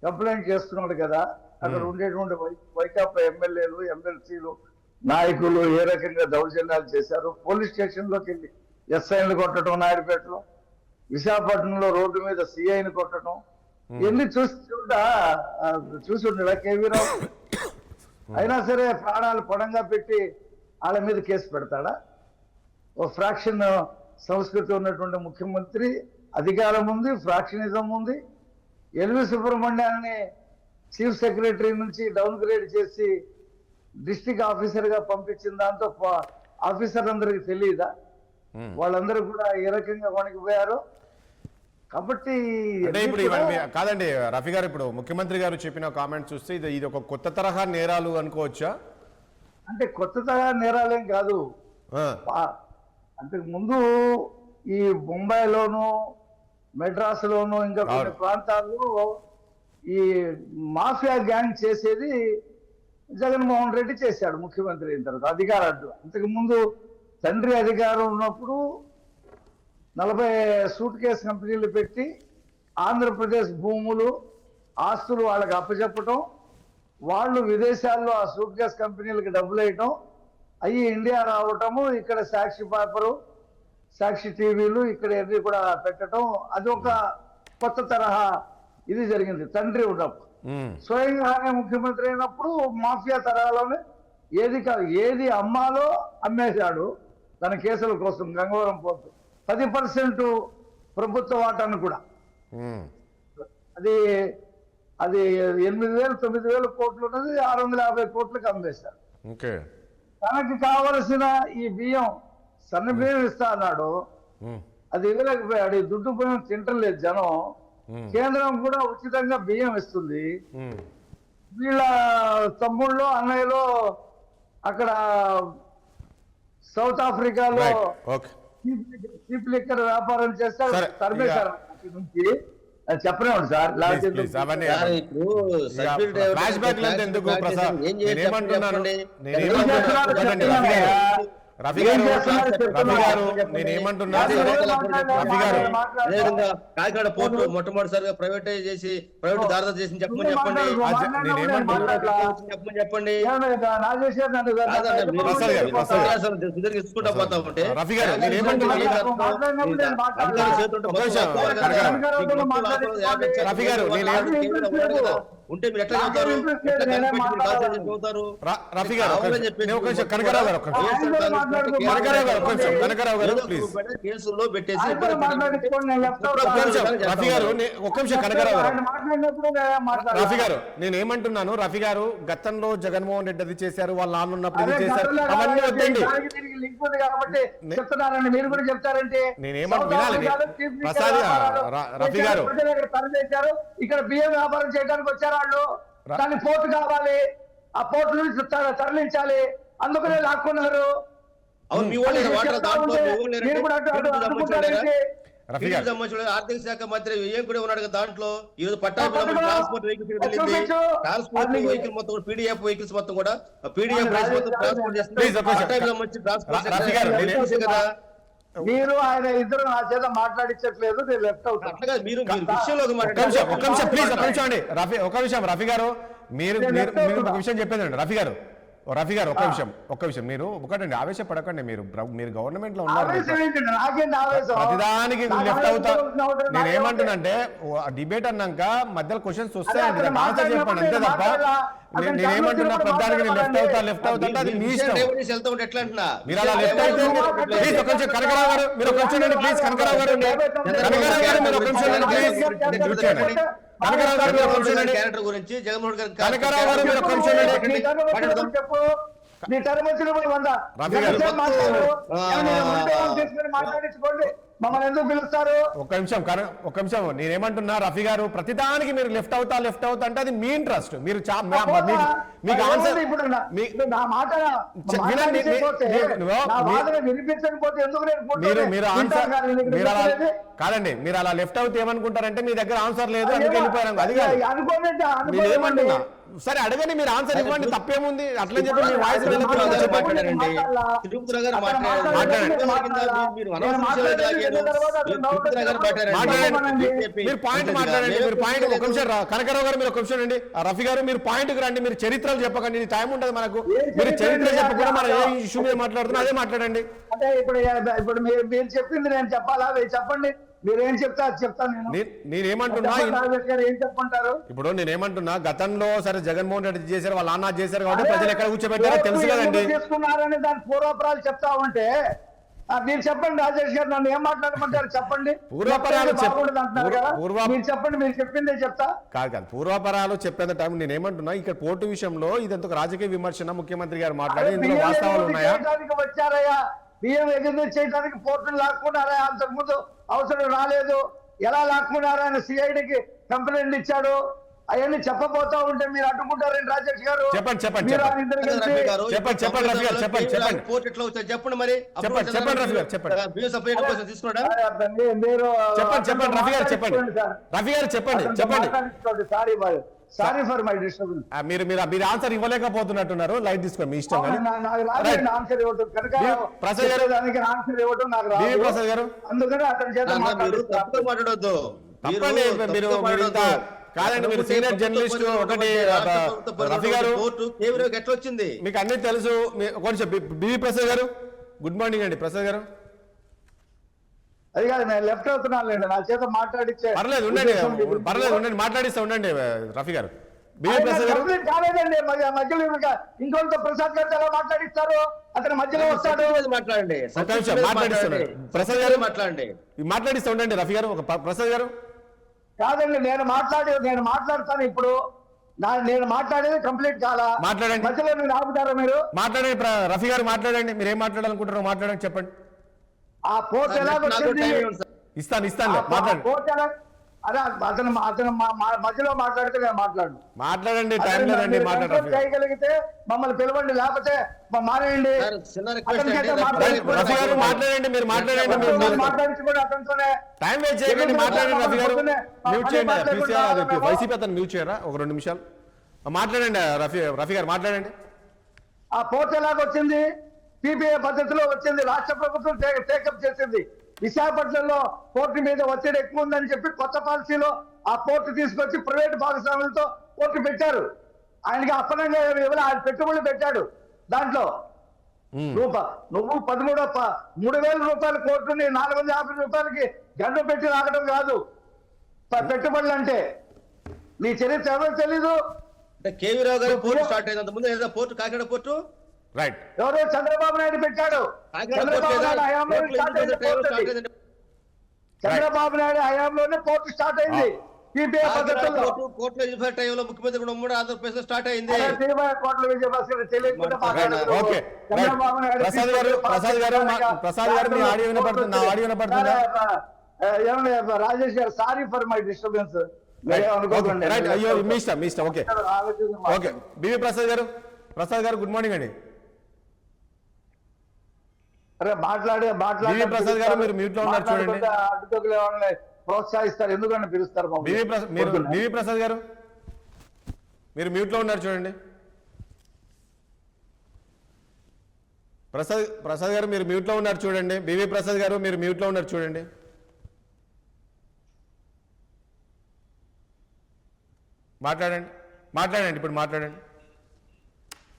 కంప్లైంట్ చేస్తున్నాడు కదా, అక్కడ ఉండేటువంటి వైకాపా ఎమ్మెల్యేలు, ఎమ్మెల్సీలు, నాయకులు ఏ రకంగా దౌర్జన్యాలు చేశారు. పోలీస్ స్టేషన్లోకి వెళ్ళి ఎస్ఐని కొట్టడం, నాయుడుపేటలో, విశాఖపట్నంలో రోడ్డు మీద సిఐని కొట్టడం, ఇవన్నీ చూసి ఉండడా కేవీరావు? అయినా సరే ప్రాణాలు పడంగా పెట్టి వాళ్ళ మీద కేసు పెడతాడా? ఓ ఫ్రాక్షన్ సంస్కృతి ఉన్నటువంటి ముఖ్యమంత్రి, అధికారం ఉంది, ఫ్రాక్షనిజం ఉంది. ఎల్వి సుబ్రహ్మణ్యాన్ని చీఫ్ సెక్రటరీ నుంచి డౌన్ గ్రేడ్ చేసి డిస్ట్రిక్ట్ ఆఫీసర్ గా పంపించిన దాంతో ఆఫీసర్లందరికీ తెలియదా? వాళ్ళందరూ కూడా ఏ రకంగా వణికిపోయారు. కాబట్టి ఇప్పుడు కాదండి రఫీ గారు, ఇప్పుడు ముఖ్యమంత్రి గారు చెప్పిన కామెంట్ చూస్తే ఇది ఒక కొత్త తరహా నేరాలు అనుకోవచ్చా? అంటే కొత్త తరహా నేరాలేం కాదు. అంతకు ముందు ఈ బొంబాయిలోను, మెడ్రాస్లోను, ఇంకా కొన్ని ప్రాంతాల్లో ఈ మాఫియా గ్యాంగ్ చేసేది జగన్మోహన్ రెడ్డి చేశాడు ముఖ్యమంత్రి అయిన తర్వాత అధికారాలు. అంతకు ముందు తండ్రి అధికారం ఉన్నప్పుడు 40 సూట్ కేసు కంపెనీలు పెట్టి ఆంధ్రప్రదేశ్ భూములు, ఆస్తులు వాళ్ళకి అప్పచెప్పటం, వాళ్ళు విదేశాల్లో ఆ సూట్ కేసు కంపెనీలకు డబ్బులు వేయటం, అవి ఇండియా రావటము, ఇక్కడ సాక్షి పేపరు, సాక్షి టీవీలు ఇక్కడ అన్ని కూడా పెట్టడం, అది ఒక కొత్త తరహా ఇది జరిగింది తండ్రి ఉన్నప్పుడు. స్వయంగానే ముఖ్యమంత్రి అయినప్పుడు మాఫియా తరహాలోనే ఏది అమ్మాలో అమ్మేశాడు తన కేసుల కోసం. గంగవరం పోర్టు 10% ప్రభుత్వ వాటాను కూడా అది 8,000-9,000 కోట్లు ఉన్నది 650 కోట్లకు అమ్మేశాడు. తనకి కావలసిన ఈ బియ్యం, సన్న బియ్యం ఇస్తా అన్నాడు, అది ఇవ్వలేకపోయాడు. ఈ దుడ్డు బియ్యం తింటలేదు జనం. కేంద్రం కూడా ఉచితంగా బియ్యం ఇస్తుంది. వీళ్ళ తమ్ముళ్ళు, అన్నయ్యలో అక్కడ సౌత్ ఆఫ్రికాలో చీప్ లిక్కర్ వ్యాపారం చేస్తారు, తరిమేశారు నుంచి. చెప్పనే ఉంది సార్. రఫీ గారు నేనేమంటున్నా, కాకినాడ పోర్టు మొట్టమొదటిసారిగా ప్రైవేటైజ్ చేసి ప్రైవేట్ దారద చేసి చెప్పమని చెప్పండి. ఇచ్చుకుంటా పోతా ఉంటే ఉంటే మీరు ఎట్లా చదువుతారు? రఫీ గారు కనకరావు గారు కేసుల్లో పెట్టేసి రఫీ గారు ఒక్క నిమిషం కనకరావు గారు. రఫీ గారు నేనేమంటున్నాను, రఫీ గారు గతంలో జగన్మోహన్ రెడ్డి అది చేశారు, వాళ్ళ నాన్న ఉన్నప్పుడు ఇది చేశారు, అవన్నీ వద్దండి. నేనేమంటు వినాలి ప్రసాద్ రఫీ గారు. ఇక్కడ బియ్యం వ్యాపారం చేయడానికి వచ్చారు వాళ్ళు. దాని పోర్టు కావాలి, ఆ పోర్టు నుంచి తరలించాలి, అందుకనే లాక్కున్నారు. అవును మీ వాళ్ళు వాటర్ దాంట్లో మీ ఊళ్ళు మీరు కూడా అనుకుంటారంటే రఫీ గారు సంబంధించిన ఆర్థిక శాఖ మంత్రి ఏం కూడా ఉన్నాడు కదా దాంట్లో ఈ రోజు ట్రాన్స్పోర్ట్ వెహికల్స్ వెళ్ళింది ట్రాన్స్పోర్ట్ వెహికల్ మొత్తం పీడిఎఫ్ వెహికల్స్ మొత్తం కూడా పీడిఎఫ్ రైస్ మొత్తం ట్రాన్స్పోర్ట్ Please, ఒక్క నిమిషం. రఫీ గారు, చేస్తుంది కదా మీరు ఆయన ఇద్దరు నా చేత మాట్లాడించట్లేదు, నేను లెఫ్ట్ అవుతాను. అట్లా కాదు, మీరు విషయంలోకి ఒక్క నిమిషం ప్లీజ్, ఒక్క నిమిషం అండి రఫీ, ఒక్క నిమిషం రఫీ గారు, మీరు మీరు మీరు ఒక విషయం చెప్పేదండి రఫీ గారు ఒక్క విషయం మీరు ఒకటండి ఆవేశపడకండి, మీరు గవర్నమెంట్ లో ఉన్నారు, ఆవేశం ఏంటండి? నాకేంటి ఆవేశం? ప్రతిదానికి లెఫ్ట్ అవుతా. నేను ఏమంటున్నానంటే డిబేట్ అన్నాక మధ్యలో క్వశ్చన్స్ వస్తాయండి, దానికి ఆన్సర్ చెప్పండి అంతే తప్ప నేనేమంటున్నా ప్రతిదానికి లెఫ్ట్ అవుతా అంటే అది మీ ఇష్టం. వెళ్తా ఉంటే ఎట్లా అంటున్నా మీరు అలా లెఫ్ట్ అయితే ప్లీజ్ ఒక నిమిషం కనకరావు గారు మీరు ఒక నిమిషం అండి ప్లీజ్, కనకరావు గారు మీరు ఒక నిమిషం అండి ప్లీజ్, కనకరావు గారు మీరు ఒక నిమిషం అండి, క్యారెక్టర్ గురించి జగన్మోహన్ గారు కనకరావు గారు మీరు ఒక నిమిషం అండి. చెప్పు, నీ టర్మ్ వచ్చినప్పుడు రఫీ గారు. మాట్లాడించుకోండి, మమ్మల్ని ఎందుకు పిలుస్తారు? ఒక్క నిమిషం నేనేమంటున్నా రఫీ గారు, ప్రతిదానికి మీరు లెఫ్ట్ అవుతా అంటే అది మీ ఇంట్రెస్ట్, మీరు మీకు ఆన్సర్ ఇప్పుడు నా మాట వినండి, వినిపించకపోతే ఎందుకు మీరు ఆన్సర్ మీరు అలా కాదండి, మీరు అలా లెఫ్ట్ అవుతే ఏమనుకుంటారంటే మీ దగ్గర ఆన్సర్ లేదు అందుకే వెళ్ళిపోయారు, అది కాదు మీరు ఏమంటున్నా. సరే అడగండి, మీరు ఆన్సర్ ఇవ్వండి, తప్పేముంది అట్లా చెప్పి మీ వాయిస్ మీరు పాయింట్ మాట్లాడండి, మీరు పాయింట్ ఒక నిమిషం కనకరావు గారు మీరు ఒక నిమిషం అండి, రఫీ గారు మీరు పాయింట్ రండి, మీరు చరిత్రలు చెప్పకండి, టైం ఉంటుంది మనకు, మీరు చరిత్ర చెప్పకుండా మనం ఏ ఇష్యూ మీద మాట్లాడుతున్నా అదే మాట్లాడండి. అంటే ఇప్పుడు మీరు చెప్పింది నేను చెప్పాలా? చెప్పండి, మీరేం చెప్తా చెప్తాను నేనేమంటున్నా ఏం చెప్పంటారు? ఇప్పుడు నేనేమంటున్నా గతంలో సరే జగన్మోహన్ రెడ్డి చేశారు, వాళ్ళ నాన్న చేశారు కాబట్టి ప్రజలు ఎక్కడ కూర్చోబెట్టారో తెలుసు కదండి. తీసుకున్నారని దాని పూర్వపరాలు చెప్తా ఉంటే మీరు చెప్పండి రాజేష్ గారు, నన్ను ఏం మాట్లాడమంటారు చెప్పండి. పూర్వపరాలు మీరు చెప్పండి, మీరు చెప్పిందే చెప్తా. కాదు పూర్వపరాలు చెప్పేంత టైం నేనేమంటున్నా ఇక్కడ పోర్టు విషయంలో ఇదంతా రాజకీయ విమర్శన ముఖ్యమంత్రి గారు మాట్లాడి ఇందులో వాస్తవాలు ఉన్నాయా? వచ్చారయ్యా, బియ్యం ఎగ్జిబిట్ చేయడానికి పోర్టును లాక్కున్నారా? అంతకుముందు అవసరం రాలేదు, ఎలా లాక్కున్నారా అని సిఐడికి కంప్లైంట్ ఇచ్చాడు. అవన్నీ చెప్పబోతా ఉంటే మీరు అడ్డుకుంటారండి రాజేష్ గారు. చెప్పండి పోర్ట్ ఎట్లా మరి చెప్పండి రఫీ గారు తీసుకున్నాడా? రఫీ గారు చెప్పండి. Sorry for my disturbance. మీరు ఆన్సర్ ఇవ్వలేకపోతున్నట్టున్నారు, లైట్ తీసుకోండి మీ ఇష్టం. ఆన్సర్ ఇవ్వటం కనుక ప్రసాద్ గారు ఆన్సర్ ఇవ్వటం నాకు రాదు. ప్రసాద్ గారు అందుకని అతని చేత మాట్లాడొద్దు. తప్పండి, మీరు కాదండి, మీరు సీనియర్ జర్నలిస్ట్. ఒకటి రఫీ గారు ఎట్లా వచ్చింది మీకు అన్ని తెలుసు. కొంచెం బివి ప్రసాద్ గారు గుడ్ మార్నింగ్ అండి. ప్రసాద్ గారు అది కాదు, నేను లెఫ్ట్ అవుతున్నాను, నా చేత మాట్లాడిచ్చే. పర్లేదు ఉండండి మాట్లాడిస్తా ఉండండి రఫీ గారు. బివి ప్రసాద్ గారు కాలేదండి, మధ్యలో ఇంకొంత ప్రసాద్ గారితో ఎలా మాట్లాడిస్తారు? అతను మధ్యలో వస్తాడు. మాట్లాడండి, మాట్లాడిస్తున్నాడు ప్రసాద్ గారు, మాట్లాడిస్తా ఉండండి రఫీ గారు. ఒక ప్రసాద్ గారు కాదండి, నేను మాట్లాడతాను ఇప్పుడు. నేను మాట్లాడేది కంప్లీట్ కాలా? మాట్లాడండి, మధ్యలో నేను ఆపుతారా మీరు? మాట్లాడండి రఫీ గారు మాట్లాడండి, మీరు ఏం మాట్లాడాలనుకుంటారో మాట్లాడండి, చెప్పండి. ఆ పోర్ట్ ఎలాగొచ్చింది? ఇస్తాను మాట్లాడండి. పోర్ట్ ఎలా అదే అతను మధ్యలో మాట్లాడితే నేను మాట్లాడండి, టైం లేదండి. చేయగలిగితే మమ్మల్ని పిలవండి, లేకపోతే మానేయండి. రఫీ గారు మాట్లాడండి, మీరు మాట్లాడించుకోండి అతనితోనే. టైం వేస్ట్ చేయకండి, మాట్లాడండి రఫీ గారు. మ్యూట్ చేయండి, వైసీపీ అతను మ్యూట్ చేయరా ఒక 2 నిమిషాలు. మాట్లాడండి రఫీ గారు మాట్లాడండి. ఆ పోర్ట్ ఎలాగొచ్చింది? పీపీఏ పద్ధతిలో వచ్చింది, రాష్ట్ర ప్రభుత్వం టేకప్ చేసింది. విశాఖపట్నంలో పోర్టు మీద ఒత్తిడి ఎక్కువ ఉందని చెప్పి కొత్త పాలసీలో ఆ పోర్టు తీసుకొచ్చి ప్రైవేట్ భాగస్వాములతో పోర్టు పెట్టారు. ఆయనకి అప్పనంగా ఆయన పెట్టుబడులు పెట్టాడు. దాంట్లో నువ్వు 3,000 రూపాయల కోర్టుని 450 రూపాయలకి గంట పెట్టి రావడం కాదు పెట్టుబడులు అంటే. నీ చరిత్ర ఎవరు తెలీదు. కేవీ రావు గారు పోర్టు స్టార్ట్ అయింది, అంత ముందు పోర్టు కాకినాడ పోర్టు రైట్ ఎవరో చంద్రబాబు నాయుడు పెట్టాడు. చంద్రబాబు నాయుడు హయాంలోనే పోర్టు స్టార్ట్ అయింది. కోట్ల ముఖ్యమంత్రి కూడా ఉమ్మడి ఆంధ్రప్రదేశ్ లో స్టార్ట్ అయింది. కోట్ల విజయభాస్కర్ తెలియకుండా ప్రసాద్ గారు మీ ఆడియో వినపడుతుంది, నా ఆడియో వినపడుతుందా? రాజేష్ గారు సారీ ఫర్ మై డిస్టర్బెన్స్. అయ్యో మీ ఇష్టం. ఓకే బివి ప్రసాద్ గారు గుడ్ మార్నింగ్ అండి. అరే బీవీ ప్రసాద్ గారు మీరు mute లో ఉన్నారు చూడండి. అడ్డుకోగలే వాళ్ళని ప్రోత్సహిస్తారు, ఎందుకని పిలుస్తారు బీవీ ప్రసాద్ గారు మీరు మ్యూట్లో ఉన్నారు చూడండి. ప్రసాద్ గారు మీరు మ్యూట్లో ఉన్నారు చూడండి. బీవీ ప్రసాద్ గారు మీరు మ్యూట్లో ఉన్నారు చూడండి. మాట్లాడండి ఇప్పుడు మాట్లాడండి.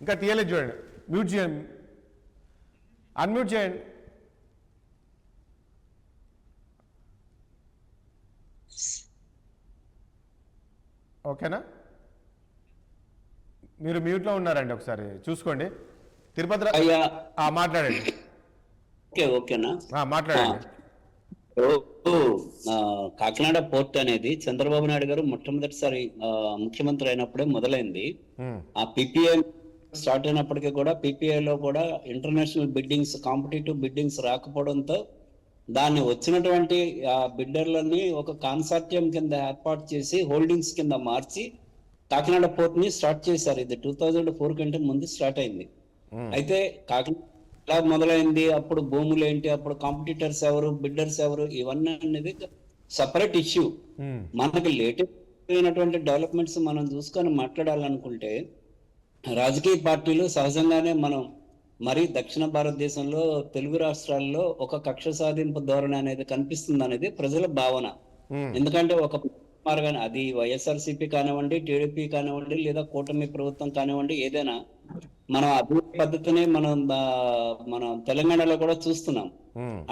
ఇంకా తీయలేదు చూడండి. మ్యూట్ చేయండి, అన్మ్యూట్ చేయండి. ఓకేనా? మీరు మ్యూట్లో ఉన్నారండి, ఒకసారి చూసుకోండి. తిరుపతి అయ్యా మాట్లాడండి. ఓకేనా మాట్లాడండి. కాకినాడ పోర్ట్ అనేది చంద్రబాబు నాయుడు గారు మొట్టమొదటిసారి ముఖ్యమంత్రి అయినప్పుడే మొదలైంది. ఆ పిపిఐ స్టార్ట్ అయినప్పటికీ కూడా PPI లో కూడా ఇంటర్నేషనల్ బిడ్డింగ్స్, కాంపిటేటివ్ బిడ్డింగ్స్ రాకపోవడంతో దాన్ని వచ్చినటువంటి బిడ్డర్లని ఒక కాన్సార్టియం కింద ఏర్పాటు చేసి హోల్డింగ్స్ కింద మార్చి కాకినాడ పోర్ట్ ని స్టార్ట్ చేశారు. ఇది 2004 కంటే ముందు స్టార్ట్ అయింది. అయితే కాకినాడ ఎలా మొదలైంది, అప్పుడు భూములు ఏంటి, అప్పుడు కాంపిటీటర్స్ ఎవరు, బిడ్డర్స్ ఎవరు, ఇవన్నీ అనేది సపరేట్ ఇష్యూ. మనకి లేటెస్ట్ అయినటువంటి డెవలప్మెంట్స్ మనం చూసుకొని మాట్లాడాలనుకుంటే రాజకీయ పార్టీలు సహజంగానే మనం మరి దక్షిణ భారతదేశంలో తెలుగు రాష్ట్రాల్లో ఒక కక్ష సాధింపు ధోరణి అనేది కనిపిస్తుంది అనేది ప్రజల భావన. ఎందుకంటే ఒక మార్గాన్ని అది వైఎస్ఆర్సీపీ కానివ్వండి, టీడీపీ కానివ్వండి, లేదా కూటమి ప్రభుత్వం కానివ్వండి, ఏదైనా మనం అభివృద్ధి పద్ధతిని మనం తెలంగాణలో కూడా చూస్తున్నాం.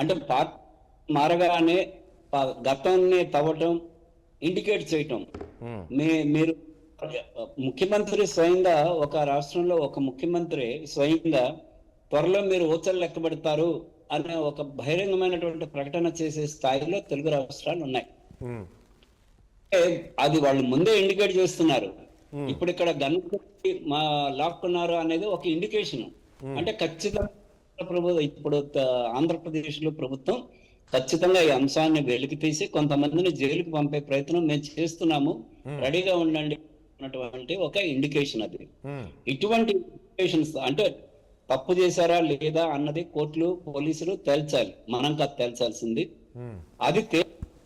అంటే పార్టీ మారగానే గతాన్ని తవ్వటం, ఇండికేట్ చేయటం. మీరు ముఖ్యమంత్రి స్వయంగా ఒక రాష్ట్రంలో ఒక ముఖ్యమంత్రి స్వయంగా త్వరలో మీరు ఓచలు లెక్కబెడతారు అనే ఒక బహిరంగమైనటువంటి ప్రకటన చేసే స్థాయిలో తెలుగు రాష్ట్రాలు ఉన్నాయి. అది వాళ్ళు ముందే ఇండికేట్ చేస్తున్నారు. ఇప్పుడు ఇక్కడ గణపతి లాక్కున్నారు అనేది ఒక ఇండికేషన్. అంటే ఖచ్చితంగా ప్రభుత్వం ఇప్పుడు ఆంధ్రప్రదేశ్ లో ప్రభుత్వం ఖచ్చితంగా ఈ అంశాన్ని వెలికి తీసి కొంతమందిని జైలుకి పంపే ప్రయత్నం మేము చేస్తున్నాము, రెడీగా ఉండండి అన్నటువంటి ఒక ఇండికేషన్. అది ఇటువంటి ఇండికేషన్స్ అంటే తప్పు చేశారా లేదా అన్నది కోర్టులు, పోలీసులు తేల్చాలి. మనం కాదు తేల్చాల్సింది. అది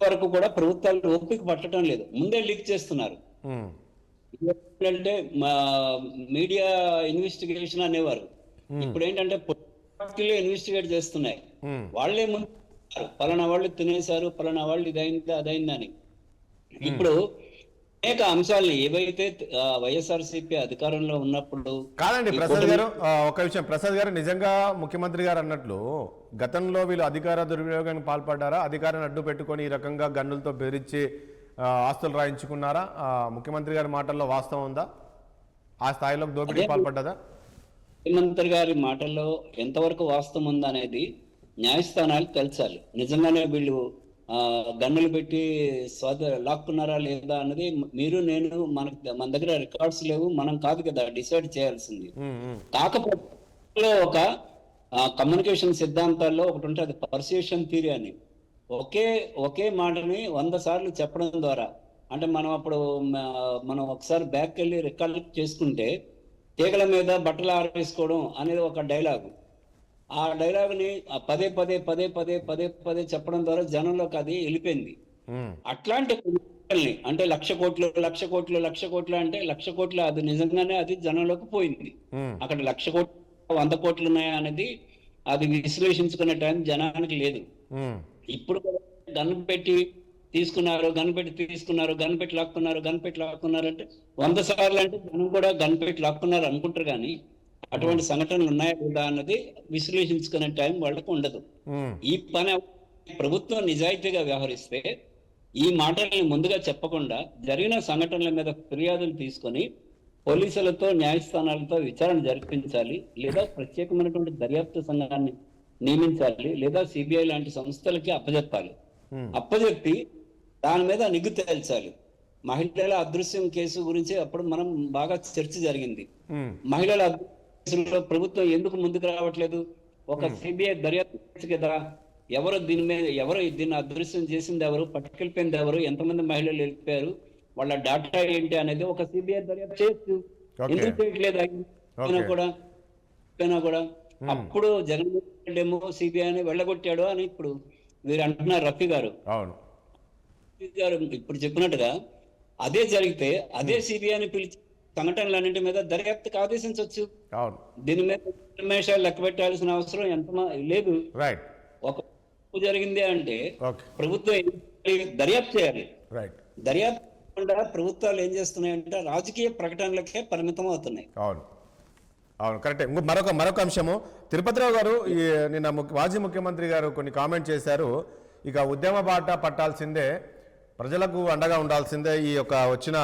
వరకు కూడా ప్రభుత్వాలు ఓపిక పట్టడం లేదు, ముందే లీక్ చేస్తున్నారు. ఏంటంటే మీడియా ఇన్వెస్టిగేషన్ అనేవారు, ఇప్పుడు ఏంటంటే పార్టీలు ఇన్వెస్టిగేట్ చేస్తున్నాయి. వాళ్ళే ముందు పలానా వాళ్ళు తినేశారు, పలానా వాళ్ళు ఇదైంది అదైందని. ఇప్పుడు అనేక అంశాలను ఏవైతే వైఎస్ఆర్సీపీ అధికారంలో ఉన్నప్పుడు కాదండి. ప్రసాద్ గారు ఒక విషయం, ప్రసాద్ గారు నిజంగా ముఖ్యమంత్రి గారు అన్నట్లు గతంలో వీళ్ళు అధికార దుర్వినియోగానికి పాల్పడ్డారా? అధికారాన్ని అడ్డు పెట్టుకొని ఈ రకంగా గన్నులతో బెదిరించి ఆస్తులు రాయించుకున్నారా? ముఖ్యమంత్రి గారి మాటల్లో వాస్తవం ఉందా? ఆ స్థాయిలో దోపిడీకి పాల్పడ్డదా? ముఖ్యమంత్రి గారి మాటల్లో ఎంతవరకు వాస్తవం ఉందా అనేది న్యాయస్థానాలు తేల్చాలి. నిజంగానే వీళ్ళు గన్నులు పెట్టి లాక్కున్నారా లేదా అన్నది మీరు నేను మన దగ్గర రికార్డ్స్ లేవు, మనం కాదు కదా డిసైడ్ చేయాల్సింది. కాకపోతే ఒక కమ్యూనికేషన్ సిద్ధాంతాల్లో ఒకటి ఉంటుంది, పర్సుయేషన్ థియరీ అని. ఒకే మాటని 100 సార్లు చెప్పడం ద్వారా, అంటే మనం ఒకసారి బ్యాక్ వెళ్ళి రికార్డ్ చేసుకుంటే తీగల మీద బట్టలు ఆరేసుకోవడం అనేది ఒక డైలాగు. ఆ డైలాగుని పదే పదే పదే పదే పదే పదే చెప్పడం ద్వారా జనంలోకి అది వెళ్ళిపోయింది. అట్లాంటి అంటే 1,00,000 కోట్లు 1,00,000 కోట్లు 1,00,000 కోట్లు అంటే 1,00,000 కోట్లు అది నిజంగానే అది జనంలోకి పోయింది. అక్కడ 1,00,000 కోట్లు 100 కోట్లు ఉన్నాయా అనేది అది విశ్లేషించుకునే టైం జనానికి లేదు. ఇప్పుడు గన్ పెట్టి తీసుకున్నారు, గన్ పెట్టి లాక్కున్నారు అంటే 100 సార్లు అంటే జనం కూడా గన్ పెట్టి లాక్కున్నారు అనుకుంటారు. కానీ అటువంటి సంఘటనలు ఉన్నాయా లేదా అన్నది విశ్లేషించుకునే టైం వాళ్ళకు ఉండదు. ఈ పని ప్రభుత్వం నిజాయితీగా వ్యవహరిస్తే ఈ మాటల్ని ముందుగా చెప్పకుండా జరిగిన సంఘటనల మీద ఫిర్యాదులు తీసుకొని పోలీసులతో, న్యాయస్థానాలతో విచారణ జరిపించాలి, లేదా ప్రత్యేకమైనటువంటి దర్యాప్తు సంఘాన్ని నియమించాలి, లేదా సిబిఐ లాంటి సంస్థలకి అప్పజెప్పాలి. అప్పజెప్పి దాని మీద నిగ్గు తేల్చాలి. మహిళల అదృశ్యం కేసు గురించి అప్పుడు మనం బాగా చర్చ జరిగింది. మహిళల కేసులో ప్రభుత్వం ఎందుకు ముందుకు రావట్లేదు? ఒక సిబిఐ దర్యాప్తు కదా, దీన్ని అదృశ్యం చేసింది ఎవరు, పట్టుకెళ్ళిపోయింది ఎవరు, ఎంతమంది మహిళలు వెళ్ళిపోయారు, వాళ్ళ డాటా ఏంటి అనేది ఒక సిబిఐ దర్యాప్తు చేయొచ్చు. ఎందుకు చేయట్లేదు? కూడా అప్పుడు జగన్మోహన్ రెడ్డి ఏమో సిబిఐని వెళ్ళగొట్టాడు అని ఇప్పుడు మీరు అంటున్నారు రఫీ గారు. అవును. రఫీ గారు ఇప్పుడు చెప్పినట్టుగా అదే జరిగితే అదే సిబిఐని పిలిచి సంఘటనలన్నింటి మీద దర్యాప్తుకు ఆదేశించవచ్చు. అవును. దీని మీద నిమిషాలు లెక్క పెట్టాల్సిన అవసరం ఎంత లేదు. రైట్. ఒక తప్పు జరిగింది అంటే ఓకే. ప్రభుత్వం దర్యాప్తు చేయాలి. రైట్. దర్యాప్తు ప్రభుత్వాలు ఏం చేస్తున్నాయంటే రాజకీయ ప్రకటనలకే పరిమితం అవుతున్నాయి. అవును, అవును, కరెక్టే. మరొక అంశము, తిరుపతిరావు గారు నిన్న మాజీ ముఖ్యమంత్రి గారు కొన్ని కామెంట్ చేశారు. ఇక ఉద్యమ బాట పట్టాల్సిందే, ప్రజలకు అండగా ఉండాల్సిందే. ఈ యొక్క వచ్చిన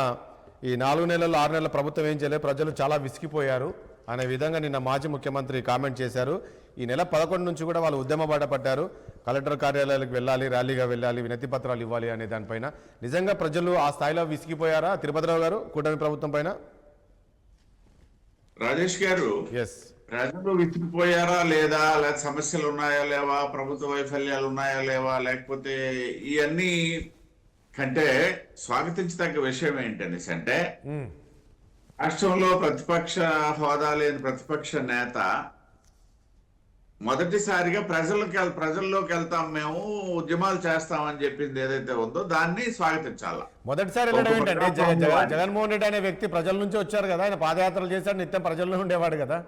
ఈ 4 నెలలు 6 నెలల ప్రభుత్వం ఏం చేయలేదు, ప్రజలు చాలా విసిగిపోయారు అనే విధంగా నిన్న మాజీ ముఖ్యమంత్రి కామెంట్ చేశారు. ఈ నెల 11 నుంచి కూడా వాళ్ళు ఉద్యమ బాట పట్టారు. కలెక్టర్ కార్యాలయాలకు వెళ్ళాలి, ర్యాలీగా వెళ్ళాలి, వినతి పత్రాలు ఇవ్వాలి అనే దానిపైన. నిజంగా ప్రజలు ఆ స్థాయిలో విసిగిపోయారా తిరుపతిరావు గారు కూటమి ప్రభుత్వం పైన? రాజేష్ గారు, ప్రజలు విసిగిపోయారా లేదా, లేకపోతే సమస్యలు ఉన్నాయా లేవా, ప్రభుత్వ వైఫల్యాలు ఉన్నాయా లేవా, లేకపోతే ఇవన్నీ కంటే స్వాగతించదగ్గ విషయం ఏంటనేసి అంటే, రాష్ట్రంలో ప్రతిపక్ష హోదా లేని ప్రతిపక్ష నేత మొదటిసారిగా ప్రజల్లోకి వెళ్తాం, మేము ఉద్యమాలు చేస్తామని చెప్పింది ఏదైతే ఉందో దాన్ని స్వాగతించాలా. మొదటిసారి ఏంటంటే జగన్మోహన్ రెడ్డి అనే వ్యక్తి ప్రజల నుంచి వచ్చారు కదా, ఆయన పాదయాత్రలు చేశాడు, నిత్యం ప్రజల్లో ఉండేవాడు కదా.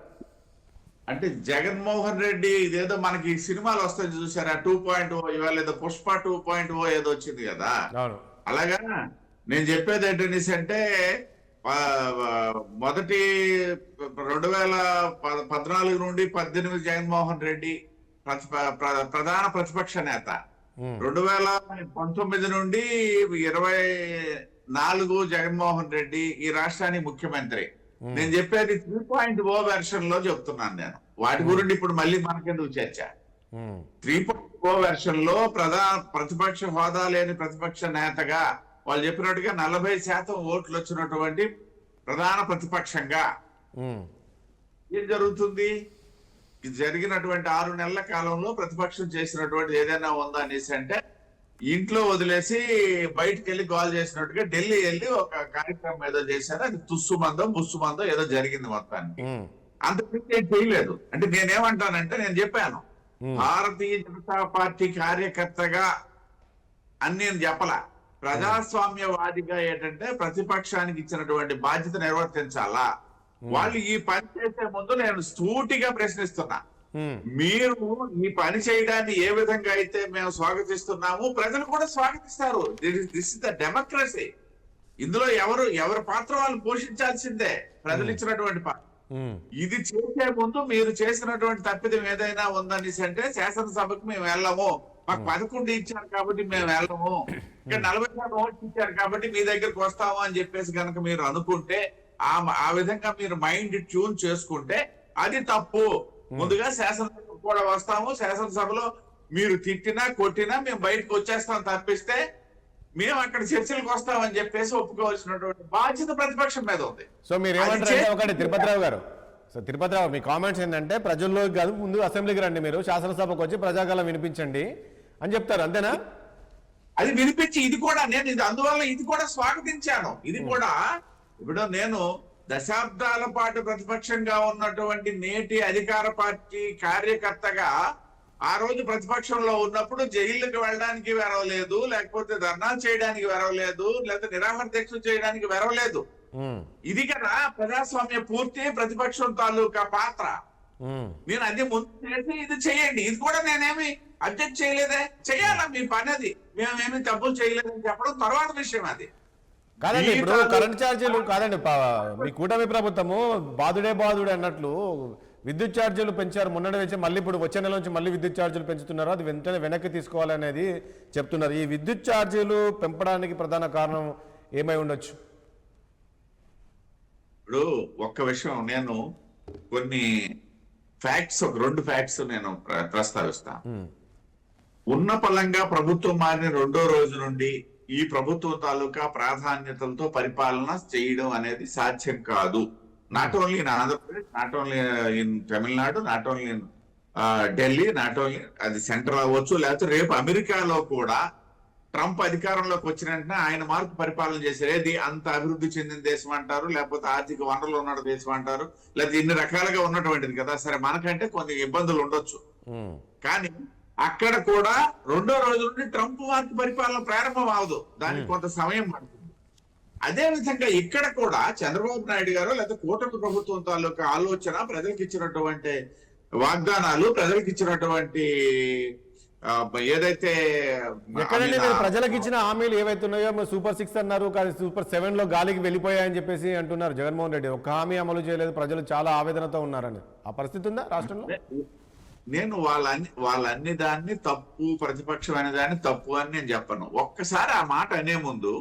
అంటే జగన్మోహన్ రెడ్డి ఇదేదో మనకి సినిమాలు వస్తాయి చూసారా, 2.0 ఇవాళ ఏదో పుష్ప 2.0 ఏదో వచ్చింది కదా. అలాగా నేను చెప్పేది ఏంటనేసి అంటే, మొదటి 2014 నుండి 18 జగన్మోహన్ రెడ్డి ప్రధాన ప్రతిపక్ష నేత, 2019 నుండి 24 జగన్మోహన్ రెడ్డి ఈ రాష్ట్రానికి ముఖ్యమంత్రి. నేను చెప్పేది 3.0 వెర్షన్ లో చెప్తున్నాను నేను. వాటి గురించి ఇప్పుడు మళ్ళీ మనకెందుకు చర్చ. 3.0 వెర్షన్ లో ప్రతిపక్ష హోదా లేని ప్రతిపక్ష నేతగా వాళ్ళు చెప్పినట్టుగా 40% ఓట్లు వచ్చినటువంటి ప్రధాన ప్రతిపక్షంగా ఏం జరుగుతుంది? జరిగినటువంటి 6 నెలల కాలంలో ప్రతిపక్షం చేసినటువంటి ఏదైనా ఉందా అనేసి అంటే, ఇంట్లో వదిలేసి బయటకు వెళ్ళి గోల్ చేసినట్టుగా ఢిల్లీ వెళ్ళి ఒక కార్యక్రమం ఏదో చేశారు. అది తుస్సుమందో బుస్సుమందో ఏదో జరిగింది మొత్తానికి. అంతకుమించి ఏం చేయలేదు. అంటే నేనేమంటానంటే, నేను చెప్పాను భారతీయ జనతా పార్టీ కార్యకర్తగా అని నేను చెప్పలా, ప్రజాస్వామ్యవాదిగా ఏంటంటే ప్రతిపక్షానికి ఇచ్చినటువంటి బాధ్యత నిర్వర్తించాలా. వాళ్ళు ఈ పని చేసే ముందు నేను సూటిగా ప్రశ్నిస్తున్నా, మీరు ఈ పని చేయడాన్ని ఏ విధంగా అయితే మేము స్వాగతిస్తున్నాము, ప్రజలు కూడా స్వాగతిస్తారు. This is the democracy. ఇందులో ఎవరి పాత్ర వాళ్ళు పోషించాల్సిందే, ప్రజలు ఇచ్చినటువంటి పాత్ర. ఇది చేసే ముందు మీరు చేసినటువంటి తప్పిదం ఏదైనా ఉందనేసి అంటే, శాసనసభకు మేము వెళ్ళము, మాకు 11 ఇచ్చారు కాబట్టి మేము వెళ్ళము, ఇక్కడ 40% ఓట్లు ఇచ్చారు కాబట్టి మీ దగ్గరకు వస్తాము అని చెప్పేసి కనుక మీరు అనుకుంటే, ఆ విధంగా మీరు మైండ్ ట్యూన్ చేసుకుంటే అది తప్పు. ముందుగా శాసనసభకు కూడా వస్తాము, శాసనసభలో మీరు తిట్టినా కొట్టినా మేము బయటకు వచ్చేస్తాం తప్పిస్తే మేము అక్కడ చర్చలకు వస్తామని చెప్పేసి ఒప్పుకోవాల్సినటువంటి బాధ్యత ప్రతిపక్షం మీద ఉంది. సో మీరు ఏమంటారంటే, ఒకటి తిరుపతిరావు గారు, సో తిరుపతిరావు మీ కామెంట్స్ ఏంటంటే, ప్రజల్లోకి కాదు ముందు అసెంబ్లీకి రండి, మీరు శాసనసభకు వచ్చి ప్రజాగాలం వినిపించండి అని చెప్తారు, అంతేనా? అది వినిపించి ఇది కూడా నేను అందువల్ల ఇది కూడా స్వాగతించాను. ఇది కూడా ఇప్పుడు నేను దశాబ్దాల పాటు ప్రతిపక్షంగా ఉన్నటువంటి నేటి అధికార పార్టీ కార్యకర్తగా ఆ రోజు ప్రతిపక్షంలో ఉన్నప్పుడు జైళ్ళకి వెళ్ళడానికి వెరవలేదు, లేకపోతే ధర్నాలు చేయడానికి వెరవలేదు, లేకపోతే నిరాహార దీక్ష చేయడానికి వెరవలేదు. ఇది కదా ప్రజాస్వామ్య పూర్తి ప్రతిపక్షం తాలూకా పాత్ర. నేను అది ముందు చేసి ఇది చేయండి, ఇది కూడా నేనేమి అబ్జెక్ట్ చేయలేదే, చెయ్యాలా మీ పని, అది మేమేమి తప్పులు చేయలేదని చెప్పడం తర్వాత విషయం. అది కాదండి, ఇప్పుడు కరెంట్ ఛార్జీలు కాదండి, మీ కూటమి ప్రభుత్వము బాధుడే అన్నట్లు విద్యుత్ ఛార్జీలు పెంచారు మొన్నటి నుంచి, మళ్ళీ ఇప్పుడు వచ్చే నెల నుంచి మళ్ళీ విద్యుత్ ఛార్జీలు పెంచుతున్నారు, అది వెంటనే వెనక్కి తీసుకోవాలనేది చెప్తున్నారు. ఈ విద్యుత్ ఛార్జీలు పెంపడానికి ప్రధాన కారణం ఏమై ఉండొచ్చు? ఇప్పుడు ఒక్క విషయం, నేను కొన్ని ఫ్యాక్ట్స్, ఒక 2 ఫ్యాక్ట్స్ నేను ప్రస్తావిస్తాను. ఉన్న పలంగా ప్రభుత్వం మారిన 2వ రోజు నుండి ఈ ప్రభుత్వం తాలూకా ప్రాధాన్యతలతో పరిపాలన చేయడం అనేది సాధ్యం కాదు. Not only in Andhra Pradesh, not only in Tamil Nadu, not only in Delhi, not only అది సెంట్రల్ అవ్వచ్చు, లేకపోతే రేపు అమెరికాలో కూడా ట్రంప్ అధికారంలోకి వచ్చిన వెంటనే ఆయన మార్పు పరిపాలన చేశారు. ఏది అంత అభివృద్ధి చెందిన దేశం అంటారు, లేకపోతే ఆర్థిక వనరులు ఉన్న దేశం అంటారు, లేకపోతే ఇన్ని రకాలుగా ఉన్నటువంటిది కదా. సరే, మనకంటే కొన్ని ఇబ్బందులు ఉండొచ్చు, కానీ అక్కడ కూడా రెండో రోజు నుండి ట్రంప్ మార్పు పరిపాలన ప్రారంభం అవదు, దానికి కొంత సమయం పడుతుంది. అదే విధంగా ఇక్కడ కూడా చంద్రబాబు నాయుడు గారు లేదా కూటమి ప్రభుత్వం తాలూకా ఆలోచన, ప్రజలకు ఇచ్చినటువంటి వాగ్దానాలు, ప్రజలకు ఇచ్చినటువంటి ఏదైతే ఎక్కడండి మీరు ప్రజలకు ఇచ్చిన హామీలు ఏవైతే ఉన్నాయో, సూపర్ 6 అన్నారు కానీ సూపర్ 7 లో గాలికి వెళ్ళిపోయాయని చెప్పేసి అంటున్నారు జగన్మోహన్ రెడ్డి. ఒక్క హామీ అమలు చేయలేదు, ప్రజలు చాలా ఆవేదనతో ఉన్నారని. ఆ పరిస్థితి ఉందా రాష్ట్రంలో? నేను వాళ్ళన్ని దాన్ని తప్పు, ప్రతిపక్షమైన దాన్ని తప్పు అని నేను చెప్పను. ఒక్కసారి ఆ మాట అనే ముందు,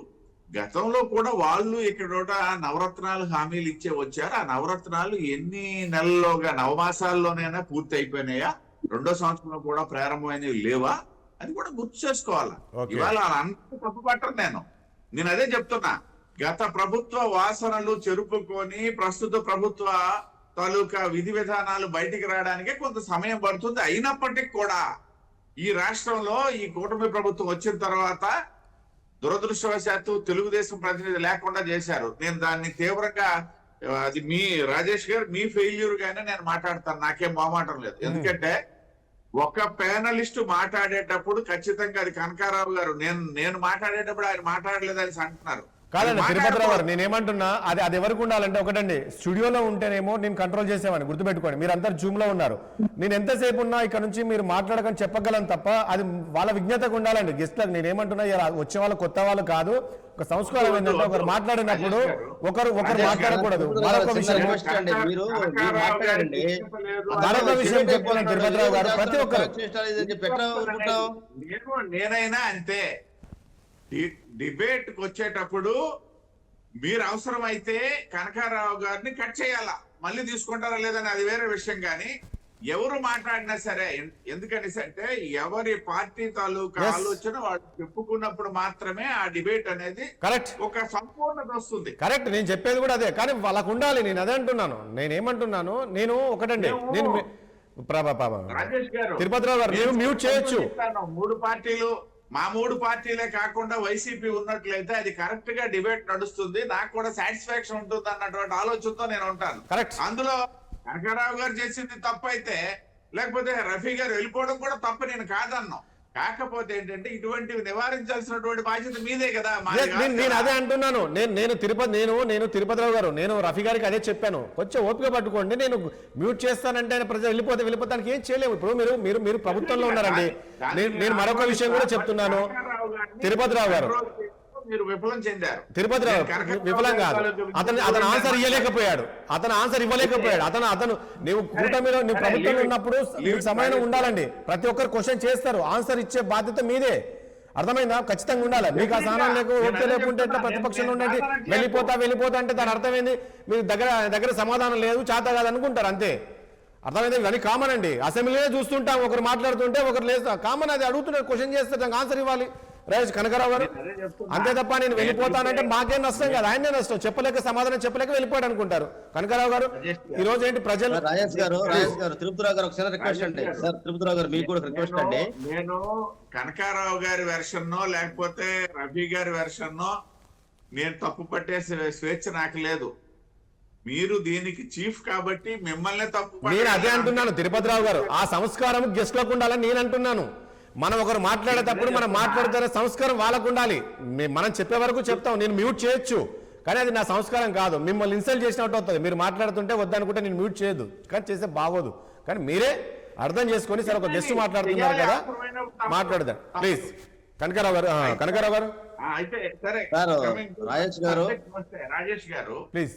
గతంలో కూడా వాళ్ళు ఇక్కడ నవరత్నాలు హామీలు ఇచ్చే వచ్చారు. ఆ నవరత్నాలు ఎన్ని నెలల్లోగా, నవమాసాల్లోనైనా పూర్తి అయిపోయినాయా? రెండో సంవత్సరంలో కూడా ప్రారంభమైనవి లేవా? అది కూడా గుర్తు చేసుకోవాలి. ఇవాళ అంత తప్పు పట్టరు. నేను అదే చెప్తున్నా. గత ప్రభుత్వ వాసనలు చెరుపుకొని ప్రస్తుత ప్రభుత్వ తాలూకా విధి విధానాలు బయటికి రావడానికే కొంత సమయం పడుతుంది. అయినప్పటికీ కూడా ఈ రాష్ట్రంలో ఈ కూటమి ప్రభుత్వం వచ్చిన తర్వాత దురదృష్టవశాత్తు తెలుగుదేశం ప్రతినిధి లేకుండా చేశారు. నేను దాన్ని తీవ్రంగా, అది మీ రాజేష్ గారు మీ ఫెయిల్యూర్ గానే నేను మాట్లాడతాను, నాకేం మొహమాటం లేదు. ఎందుకంటే ఒక ప్యానలిస్ట్ మాట్లాడేటప్పుడు ఖచ్చితంగా అది కనకారావు గారు, నేను మాట్లాడేటప్పుడు ఆయన మాట్లాడలేదని అంటున్నారు. కాదండి తిరుపతిరావు గారు, నేనేమంటున్నా, అది ఎవరికి ఉండాలంటే, ఒకటండి స్టూడియోలో ఉంటేనేమో నేను కంట్రోల్ చేసేవాడిని, గుర్తుపెట్టుకోండి. మీరు అందరు జూమ్ లో ఉన్నారు, నేను ఎంతసేపు ఉన్నా ఇక్కడ నుంచి మీరు మాట్లాడకని చెప్పగలను తప్ప అది వాళ్ళ విజ్ఞతకు ఉండాలండి. గెస్ట్లకు నేనేమంటున్నా, వచ్చే వాళ్ళు కొత్త వాళ్ళు కాదు. ఒక సంస్కారం ఏంటంటే ఒకరు మాట్లాడినప్పుడు ఒకరు మాట్లాడకూడదు. మరొక విషయం చెప్పాలండి తిరుపతిరావు గారు, ప్రతి ఒక్కరు నేనైనా అంతే. డిబేట్ కి వచ్చేటప్పుడు మీరు అవసరమైతే కనకారావు గారిని కట్ చేయాలా, మళ్ళీ తీసుకుంటారా లేదని అది వేరే విషయం. కానీ ఎవరు మాట్లాడినా సరే, ఎందుకని అంటే ఎవరి పార్టీ తాలూకా ఆలోచన వాళ్ళు చెప్పుకున్నప్పుడు మాత్రమే ఆ డిబేట్ అనేది కరెక్ట్, ఒక సంపూర్ణత వస్తుంది. కరెక్ట్, నేను చెప్పేది కూడా అదే. కానీ వాళ్ళకు ఉండాలి. నేను అదే అంటున్నాను. నేనేమంటున్నాను, నేను ఒకటండి, నేను రాజేష్ గారు, తిరుపతిరావు గారు మీరు మ్యూట్ చేయొచ్చు. మూడు పార్టీలు, మా మూడు పార్టీలే కాకుండా వైసీపీ ఉన్నట్లయితే అది కరెక్ట్ గా డిబేట్ నడుస్తుంది, నాకు కూడా సాటిస్ఫాక్షన్ ఉంటుంది అన్నటువంటి ఆలోచనతో నేను ఉంటాను. కరెక్ట్. అందులో కనకారావు గారు చేసింది తప్పు అయితే, లేకపోతే రఫీ గారు వెళ్ళిపోవడం కూడా తప్పు, నేను కాదన్నాం. కాకపోతే ఏంటంటే ఇటువంటివి నివారించాల్సినటువంటి బాధ్యత మీదే కదా. నేను అదే అంటున్నాను. నేను తిరుపతిరావు గారు, నేను రఫీ గారికి అదే చెప్పాను, కొంచెం ఓపిక పట్టుకోండి, నేను మ్యూట్ చేస్తానంటే ఆయన ప్రజలు వెళ్ళిపోతానికి ఏం చేయలేము. ఇప్పుడు మీరు ప్రభుత్వంలో ఉన్నారండి. నేను మరొక విషయం కూడా చెప్తున్నాను తిరుపతిరావు గారు, మీరు విఫలం చెందారు. తిరుపతిరావు విఫలం కాదు, అతను ఆన్సర్ ఇవ్వలేకపోయాడు. అతను నీవు కూటమిలో, నువ్వు ప్రభుత్వంలో ఉన్నప్పుడు నీకు సమయం ఉండాలండి. ప్రతి ఒక్కరు క్వశ్చన్ చేస్తారు, ఆన్సర్ ఇచ్చే బాధ్యత మీదే. అర్థమైందా? ఖచ్చితంగా ఉండాలి. మీకు ఆ స్థానం లేకుంటే ఎట్లా ప్రతిపక్షంలో ఉండండి, వెళ్ళిపోతా అంటే దాని అర్థమైంది మీకు దగ్గర సమాధానం లేదు, చేత కాదు అనుకుంటారు, అంతే. అర్థమైంది? ఇవన్నీ కామన్ అండి. అసెంబ్లీలో చూస్తుంటాం, ఒకరు మాట్లాడుతుంటే ఒకరు లేదు, కామన్. అది అడుగుతున్నారు, క్వశ్చన్ చేస్తారు, దానికి ఆన్సర్ ఇవ్వాలి. రాజేష్ కనకారావు గారు, అంతే తప్ప నేను వెళ్ళిపోతానంటే మాకేం నష్టం కాదు, ఆయనే నష్టం. సమాధానం చెప్పలేక వెళ్ళిపోయాడు అనుకుంటారు. కనకారావు గారు, ఈ రోజు ఏంటి ప్రజలు. రాజేష్ గారు తిరుపతిరావు గారు ఒకసారి రిక్వెస్ట్ అండి. సార్ తిరుపతిరావు గారు మీకు కూడా రిక్వెస్ట్ అండి. నేను కనకారావు గారి వెర్షన్నో లేకపోతే రఫీ గారి వెర్షన్నో నేను తప్పు పట్టే స్వేచ్ఛ నాకు లేదు. మీరు దీనికి చీఫ్ కాబట్టి మిమ్మల్ని తప్పు. నేను అదే అంటున్నాను తిరుపతిరావు గారు, ఆ సంస్కారం గెస్ట్ లకు ఉండాలని నేను అంటున్నాను. మనం ఒకరు మాట్లాడేటప్పుడు మనం మాట్లాడుతున్న సంస్కారం వాళ్ళకు ఉండాలి. మనం చెప్పే వరకు చెప్తాం, నేను మ్యూట్ చేయొచ్చు, కానీ అది నా సంస్కారం కాదు. మిమ్మల్ని ఇన్సల్ట్ చేసినట్టు అవుతుంది. మీరు మాట్లాడుతుంటే వద్దనుకుంటే నేను మ్యూట్ చేయొద్దు, కానీ చేస్తే బాగోదు. కానీ మీరే అర్థం చేసుకొని, సరే ఒక గెస్ట్ మాట్లాడుతున్నారు కదా, మాట్లాడదాం ప్లీజ్. కనకారావు గారు అయితే సరే, రాజేష్ గారు ప్లీజ్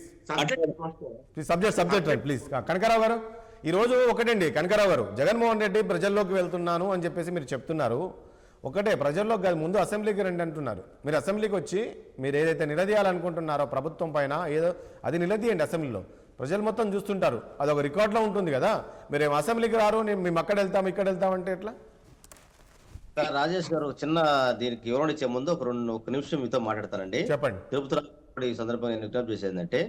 సబ్జెక్ట్ ప్లీజ్. కనకారావు గారు, ఈరోజు ఒకటండి కనకారావు గారు, జగన్మోహన్ రెడ్డి ప్రజల్లోకి వెళ్తున్నాను అని చెప్పేసి మీరు చెప్తున్నారు. ఒకటే, ప్రజల్లోకి ముందు అసెంబ్లీకి రండి అంటున్నారు. మీరు అసెంబ్లీకి వచ్చి మీరు ఏదైతే నిలదీయాలనుకుంటున్నారో ప్రభుత్వం పైన, ఏదో అది నిలదీయండి అసెంబ్లీలో. ప్రజలు మొత్తం చూస్తుంటారు, అది ఒక రికార్డులో ఉంటుంది కదా. మీరేం అసెంబ్లీకి రారు, మేము అక్కడ వెళ్తాం ఇక్కడ వెళ్తాం అంటే ఎట్లా? రాజేష్ గారు, చిన్న దీనికి వివరణ ఇచ్చే ముందు ఒక నిమిషం మీతో మాట్లాడతానండి. చెప్పండి. తిరుపతిరావు ఈ సందర్భంగా విజ్ఞప్తి చేసేదంటే,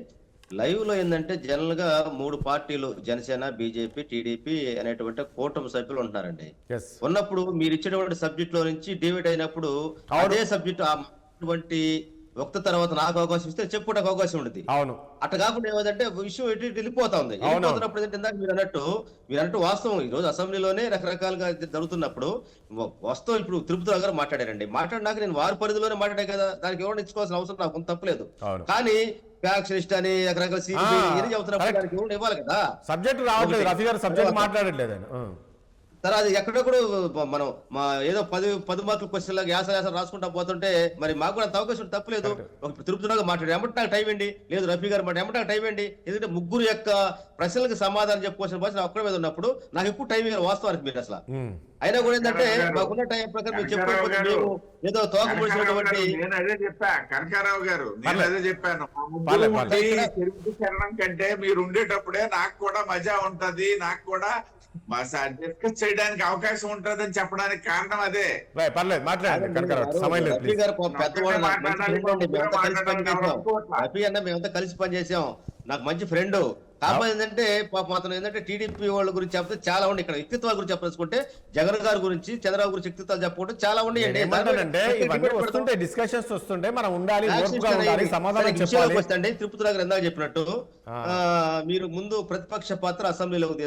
లైవ్ లో ఏంటంటే జనరల్ గా 3 పార్టీలు జనసేన, బీజేపీ, టీడీపీ అనేటువంటి కూటమి సభ్యులు ఉంటున్నారండి. ఎస్ ఉన్నప్పుడు మీరు ఇచ్చినటువంటి సబ్జెక్ట్ లో నుంచి డివైడ్ అయినప్పుడు అదే సబ్జెక్ట్ అటువంటి వక్త తర్వాత నాకు అవకాశం ఇస్తే చెప్పుకోవడానికి అవకాశం ఉంటుంది. అవును. అట్లా కాకుండా ఏమంటే విషయం ఎటు ఇటు వెళ్ళిపోతా ఉంది. వెళ్ళిపోతున్నప్పుడు ఏంటంటే ఇందాక మీరు అన్నట్టు వాస్తవం ఈ రోజు అసెంబ్లీలోనే రకరకాలుగా జరుగుతున్నప్పుడు వాస్తవం ఇప్పుడు తిరుపతిరావు గారు మాట్లాడారండి. మాట్లాడినాక నేను వారి పరిధిలోనే మాట్లాడే కదా, దానికి ఎవరు ఇచ్చుకోవాల్సిన అవసరం నాకు కొంత తప్పలేదు. కానీ ఫ్యాక్షనిస్ట్ అని రకరకాల ఏం చెబుతున్నప్పుడు దానికి ఎవరు ఇవ్వాలి కదా. సబ్జెక్ట్ రావట్లేదు, రఫీ గారు సబ్జెక్ట్ మాట్లాడట్లేదు ఆయన. తర్వాత అది ఎక్కడెక్కడ మనం మా ఏదో 10 మార్కుల క్వశ్చన్ లాగా యాస రాసుకుంటా పోతుంటే మరి మాకు కూడా అంత అవకాశం తప్పలేదు. తిరుపతిలో మాట్లాడి ఎమ్మటి నాకు టైం ఏంటి, లేదు రఫీ గారు మాట ఎమ్మటి నాకు టైం ఏంటి, ఎందుకంటే ముగ్గురు యొక్క ప్రశ్నలకు సమాధానం చెప్పుకోవాల్సిన భాష ఒక్కడే మీద ఉన్నప్పుడు నాకు ఎక్కువ టైం వాస్తవానికి మీరు అసలు అయినా కూడా ఏంటంటే మాకున్న టైం ప్రకారం మీరు చెప్పకపోతే మేము ఏదో తోకముడిసినటువంటి నేను అదే చెప్పా కనకారావు గారు, నేను అదే చెప్పాను. చరణం కంటే మీరు ఉండేటప్పుడే నాకు కూడా మజా ఉంటది, నాకు కూడా డిస్కస్ చేయడానికి అవకాశం ఉంటదని చెప్పడానికి కారణం అదే. పర్లేదు మాట్లాడండి కనకారావు, సమయం లేదు. రఫీ గారు పెద్దవాళ్ళు రఫీ అన్న మేమంతా కలిసి పనిచేసాం, నాకు మంచి ఫ్రెండ్. కాకపోతే ఏంటంటే పాపం అతను ఏంటంటే టీడీపీ వాళ్ళ గురించి చెప్తే చాలా ఉండి, ఇక్కడ వ్యక్తిత్వాల గురించి చెప్పదలుచుకుంటే జగన్ గారి గురించి, చంద్రబాబు గురించి వ్యక్తిత్వాలు చెప్పుకుంటే చాలా ఉన్నాయండి. డిస్కషన్స్ వస్తుంటే మనం ఉండాలి, సమాధానం చెప్పాలి. వస్తండి తిరుపతిరావు గారు ఇందాక చెప్పినట్టు మీరు ముందు ప్రతిపక్ష పాత్ర అసెంబ్లీలోకి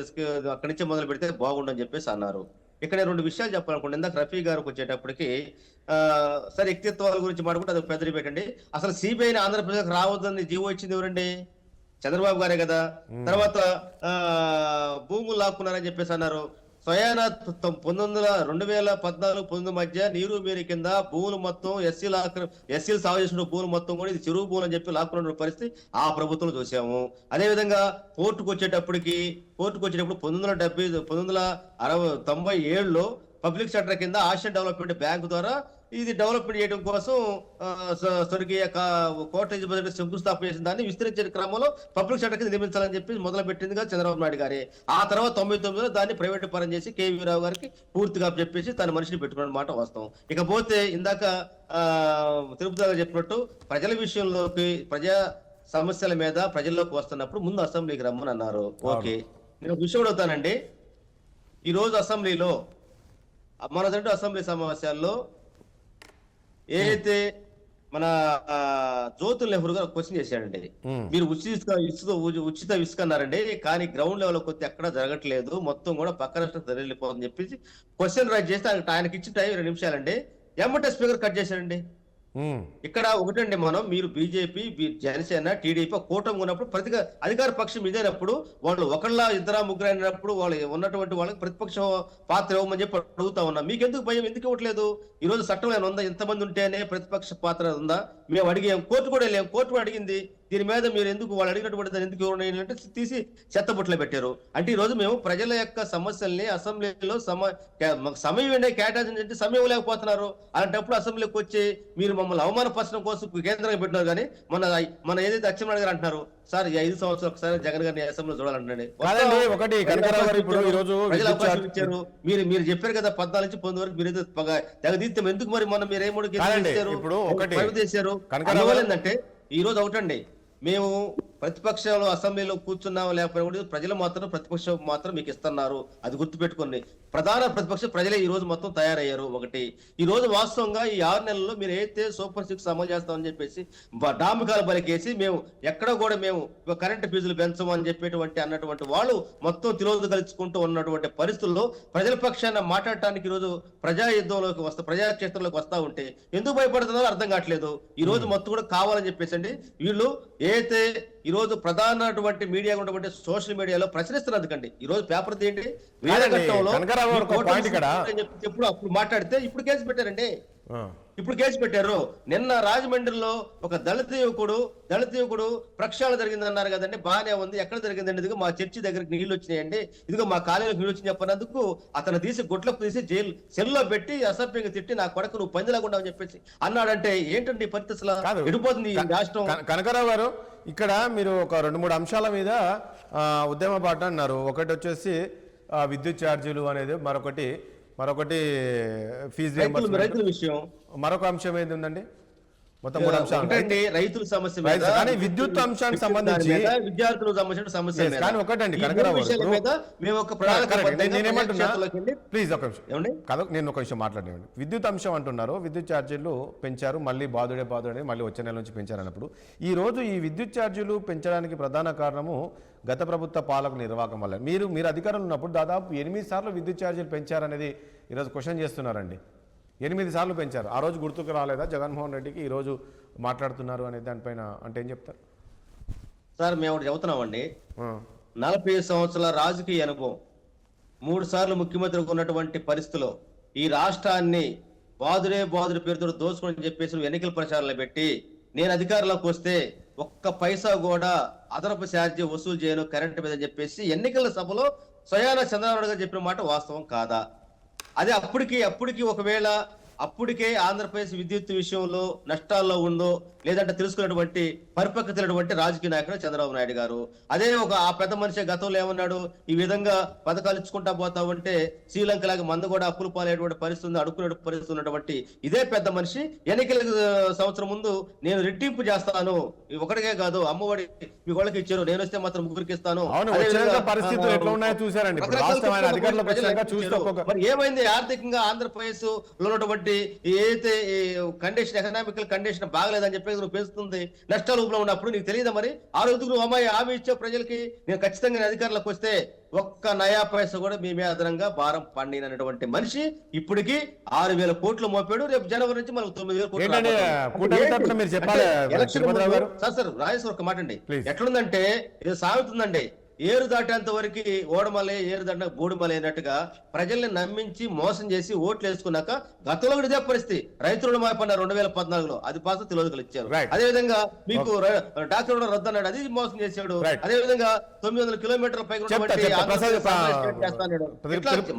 అక్కడి నుంచి మొదలు పెడితే బాగుండని చెప్పేసి అన్నారు. ఇక్కడ 2 విషయాలు చెప్పాలనుకోండి. ఇందాక రఫీ గారికి వచ్చేటప్పటికి సరే వ్యక్తిత్వాల గురించి మాట్లాడుకుంటే అది పెద్దది పెట్టండి. అసలు సిబిఐని ఆంధ్రప్రదేశ్ రావద్దని జీవో ఇచ్చింది ఎవరండి? చంద్రబాబు గారే కదా. తర్వాత భూములు లాక్కున్నారని చెప్పేసి అన్నారు. స్వయాన 2014-19 మధ్య నీరు మీరు కింద భూములు మొత్తం ఎస్సీలు సాగు చేసిన భూములు మొత్తం కూడా ఇది చెరువు భూములు అని చెప్పి లాక్కున్న పరిస్థితి ఆ ప్రభుత్వం చూసాము. అదేవిధంగా కోర్టుకు వచ్చేటప్పుడు 1997లో పబ్లిక్ సెక్టర్ కింద ఆసియన్ డెవలప్మెంట్ బ్యాంక్ ద్వారా ఇది డెవలప్మెంట్ చేయడం కోసం స్వర్గీయ కోటేజ్ బడ్జెట్ శంకుస్థాపన చేసిన దాన్ని విస్తరించే క్రమంలో పబ్లిక్ సెక్టర్ కింద నిర్మించాలని చెప్పి మొదలు పెట్టిందిగా చంద్రబాబు నాయుడు గారి. ఆ తర్వాత 99లో దాన్ని ప్రైవేట్ పరం చేసి కేవీ రావు గారికి పూర్తిగా చెప్పేసి తన మనిషిని పెట్టుకున్న మాట వాస్తవం. ఇకపోతే ఇందాక తిరుపతి గారు చెప్పినట్టు ప్రజల విషయంలోకి, ప్రజా సమస్యల మీద ప్రజల్లోకి వస్తున్నప్పుడు ముందు అసెంబ్లీకి రమ్మని అన్నారు. ఓకే, నేను ఒక విషయం అడుగుతానండి. ఈ రోజు అసెంబ్లీలో మన అసెంబ్లీ సమావేశాల్లో ఏదైతే మన జ్యోతుల్ నెహ్రూ గారు క్వశ్చన్ చేశాడండి, మీరు ఉచిత ఇసుక అన్నారండి, కానీ గ్రౌండ్ లెవెల్ కొద్ది ఎక్కడ జరగట్లేదు, మొత్తం కూడా పక్క రాష్ట్రం తెలియపోతుందని చెప్పేసి క్వశ్చన్ రైజ్ చేస్తే ఆయనకి ఇచ్చిన టైం 2 నిమిషాలండి. ఎమ్మటే స్పీకర్ కట్ చేశాడండి. ఇక్కడ ఒకటండి, మీరు బీజేపీ, జనసేన, టీడీపీ కూటమి ఉన్నప్పుడు అధికార పక్షం ఇదేనప్పుడు వాళ్ళు ఒకళ్ళ 2-3 అయినప్పుడు వాళ్ళు ఉన్నటువంటి వాళ్ళకి ప్రతిపక్ష పాత్ర ఇవ్వమని చెప్పి అడుగుతా ఉన్నా. మీకు ఎందుకు భయం, ఎందుకు ఇవ్వట్లేదు? ఈ రోజు చట్టంలో ఉందా ఇంతమంది ఉంటేనే ప్రతిపక్ష పాత్ర ఉందా? మేము అడిగాం, కోర్టు కూడా వెళ్ళాం, కోర్టు అడిగింది. దీని మీద మీరు ఎందుకు వాళ్ళు అడిగినటువంటి దాన్ని ఎందుకు అంటే తీసి చెత్తబుట్టలో పెట్టారు. అంటే ఈ రోజు మేము ప్రజల యొక్క సమస్యల్ని అసెంబ్లీలో సమయం కేటాయించే సమయం లేకపోతున్నారు. అలాంటప్పుడు అసెంబ్లీకి వచ్చి మీరు మమ్మల్ని అవమానపరచడం కోసం కేంద్రంగా పెట్టినారు. కానీ మన ఏదైతే అచ్చెన్నాయుడు గారు అంటున్నారు, సార్ ఈ 5 సంవత్సరాలు ఒకసారి జగన్ గారిని అసెంబ్లీలో చూడాలంటే ఇచ్చారు. మీరు చెప్పారు కదా 14 నుంచి 19 వరకు మీరు తెగదీత్యం ఎందుకు మరి మొన్న మీరు ఏమో చేశారు. అందువల్ల ఏంటంటే ఈ రోజు ఒకటండి, మేము ప్రతిపక్షంలో అసెంబ్లీలో కూర్చున్నాం లేకపోతే ప్రజలు మాత్రం ప్రతిపక్షం మాత్రం మీకు ఇస్తున్నారు, అది గుర్తుపెట్టుకోండి. ప్రధాన ప్రతిపక్ష ప్రజలే ఈ రోజు మొత్తం తయారయ్యారు. ఒకటి, ఈ రోజు వాస్తవంగా ఈ 6 నెలల్లో మీరు అయితే సూపర్ 6 అమలు చేస్తామని చెప్పేసి డాంబికాలు బలికేసి మేము ఎక్కడ కూడా మేము కరెంటు ఫీజులు పెంచము అని చెప్పేటువంటి అన్నటువంటి వాళ్ళు మొత్తం తిరోధు కలుసుకుంటూ ఉన్నటువంటి పరిస్థితుల్లో ప్రజల పక్షాన మాట్లాడటానికి ఈ రోజు ప్రజా యుద్ధంలోకి ప్రజాక్షేత్రంలోకి వస్తా ఉంటే ఎందుకు భయపడుతున్నారో అర్థం కావట్లేదు. ఈ రోజు మొత్తం కూడా కావాలని చెప్పేసి అండి వీళ్ళు ఏదైతే ఈ రోజు ప్రధానటువంటి మీడియా ఉన్నటువంటి సోషల్ మీడియాలో ప్రశ్నిస్తున్నారు. ఎందుకండి ఈ రోజు పేపర్ ఏంటి అప్పుడు మాట్లాడితే ఇప్పుడు కేసు పెట్టారండి. ఇప్పుడు కేసు పెట్టారు. నిన్న రాజమండ్రిలో ఒక దళిత యువకుడు ప్రక్షాళన జరిగిందన్నారు కదండి, బాగానే ఉంది. ఎక్కడ జరిగిందండి? ఇదిగో మా చర్చి దగ్గరికి నీళ్లు వచ్చినాయండి, ఇదిగో మా కాలేజీకి నీళ్ళు వచ్చి చెప్పినందుకు అతను తీసి గుట్లకు తీసి జైలు సెల్లో పెట్టి అసభ్యంగా తిట్టి నా కొడుకు నువ్వు పందిలాగుండా అని చెప్పేసి అన్నాడంటే ఏంటండి పరిస్థితులు ఎడిపోతుంది ఈ రాష్ట్రం? కనకారావు గారు, ఇక్కడ మీరు ఒక 2-3 అంశాల మీద ఉద్యమ పాట అన్నారు. ఒకటి వచ్చేసి విద్యుత్ ఛార్జీలు అనేది, మరొకటి ఫీజు రీయింబర్స్మెంట్, రైతుల విషయం, మరొక అంశం ఏది ఉందండి? మొత్తం 3 అంశాలు ఉన్నాయి. ఒకటండి రైతుల సమస్య మీద, రైతు- కానీ విద్యుత్ అంశానికి సంబంధించి విద్యార్థులకు సంబంధించిన సమస్య Yes, మీద, కానీ ఒకటండి ఈ కనకరావు మూడు విషయాల గారు, మీద మేము ఒక ప్రణాళిక Correct. బద్ధంగా నేనేమంటున్నా ప్రజాక్షేత్రంలోకి వెళ్ళి ప్లీజ్ ఒక నిమిషం ఏమండి? కాదు, నేను ఒక విషయం మాట్లాడేవాడిని. విద్యుత్ అంశం అంటున్నారు, విద్యుత్ ఛార్జీలు పెంచారు, మళ్ళీ బాధుడే మళ్ళీ వచ్చే నెల నుంచి పెంచారన్నప్పుడు ఈ రోజు ఈ విద్యుత్ ఛార్జీలు పెంచడానికి ప్రధాన కారణము గత ప్రభుత్వ పాలక నిర్వాహకం వల్ల. మీరు అధికారంలో ఉన్నప్పుడు దాదాపు 8 సార్లు విద్యుత్ ఛార్జీలు పెంచారనేది ఈరోజు క్వశ్చన్ చేస్తున్నారండి. 8 సార్లు పెంచారు. ఆ రోజు గుర్తుకు రాలేదా జగన్మోహన్ రెడ్డికి? ఈ రోజు మాట్లాడుతున్నారు అనే దానిపైన అంటే ఏం చెప్తారు? సార్ మేము ఒకటి చెబుతున్నామండి, 40 సంవత్సరాల రాజకీయ అనుభవం, 3 సార్లు ముఖ్యమంత్రిగా ఉన్నటువంటి పరిస్థితిలో ఈ రాష్ట్రాన్ని బాదుడే పేరుతో దోచుకొని చెప్పేసి నువ్వు ఎన్నికల ప్రచారాలు పెట్టి నేను అధికారంలోకి వస్తే ఒక్క పైసా కూడా అదనపు ఛార్జీ వసూలు చేయను కరెంట్ మీద చెప్పేసి ఎన్నికల సభలో స్వయాన చంద్రబాబు గారు చెప్పిన మాట వాస్తవం కాదా? అదే అప్పటికి ఒకవేళ అప్పటికే ఆంధ్రప్రదేశ్ విద్యుత్ విషయంలో నష్టాల్లో ఉందో లేదంటే తెలుసుకున్నటువంటి పరిపక్వతైనటువంటి రాజకీయ నాయకుడు చంద్రబాబు నాయుడు గారు. అదే ఆ పెద్ద మనిషి గతంలో ఏమన్నాడు, ఈ విధంగా పథకాలు ఇచ్చుకుంటా పోతా ఉంటే శ్రీలంక లాగా మంద కూడా అప్పులు పాలయ్యేటువంటి పరిస్థితి, అడుక్కునే పరిస్థితి ఉన్నటువంటి ఇదే పెద్ద మనిషి ఎన్నికల సంవత్సరం ముందు నేను రెట్టింపు చేస్తాను, ఒకటికే కాదు అమ్మఒడి మీ వాళ్ళకి ఇచ్చారు, నేను వస్తే మాత్రం ముగ్గురికి ఇస్తాను. పరిస్థితులు ఎట్లా ఉన్నాయో చూసారండి. మరి ఏమైంది ఆర్థికంగా ఆంధ్రప్రదేశ్ లో ఉన్నటువంటి ఏదైతే కండిషన్, ఎకనామికల్ కండిషన్ బాగలేదని చెప్పేసి నువ్వు పెంచుతుంది, నష్టాలు ఊపులో ఉన్నప్పుడు నీకు తెలియదా? మరి ఆ రోజు నువ్వు అమ్మాయి హామీ ఇచ్చే ప్రజలకి నేను ఖచ్చితంగా అధికారులకు వస్తే ఒక్క నయా పైసా కూడా మీ మీద అదనంగా భారం పండినటువంటి మనిషి ఇప్పటికి 6,000 కోట్లు మోపాడు. రేపు జనవరి నుంచి మనకు 9,000 కోట్లు. సార్ రాజేశ్వర ఒక మాట అండి, ఎట్లుందంటే ఇది సాగుతుందండి, ఏరు దాటేంత వరకు ఓడమలే, ఏరు దాటిన బూడిమలే అన్నట్టుగా ప్రజల్ని నమ్మించి మోసం చేసి ఓట్లు వేసుకున్నాక గతంలో కూడా ఇదే పరిస్థితి. రైతులు రుణమాఫీ 2014లో అది పాస్ తెలియదులు ఇచ్చారు. అదే విధంగా మీకు డాక్టర్ రద్దు అన్నాడు, అది మోసం చేశాడు. అదే విధంగా 900 కిలోమీటర్ల పైకి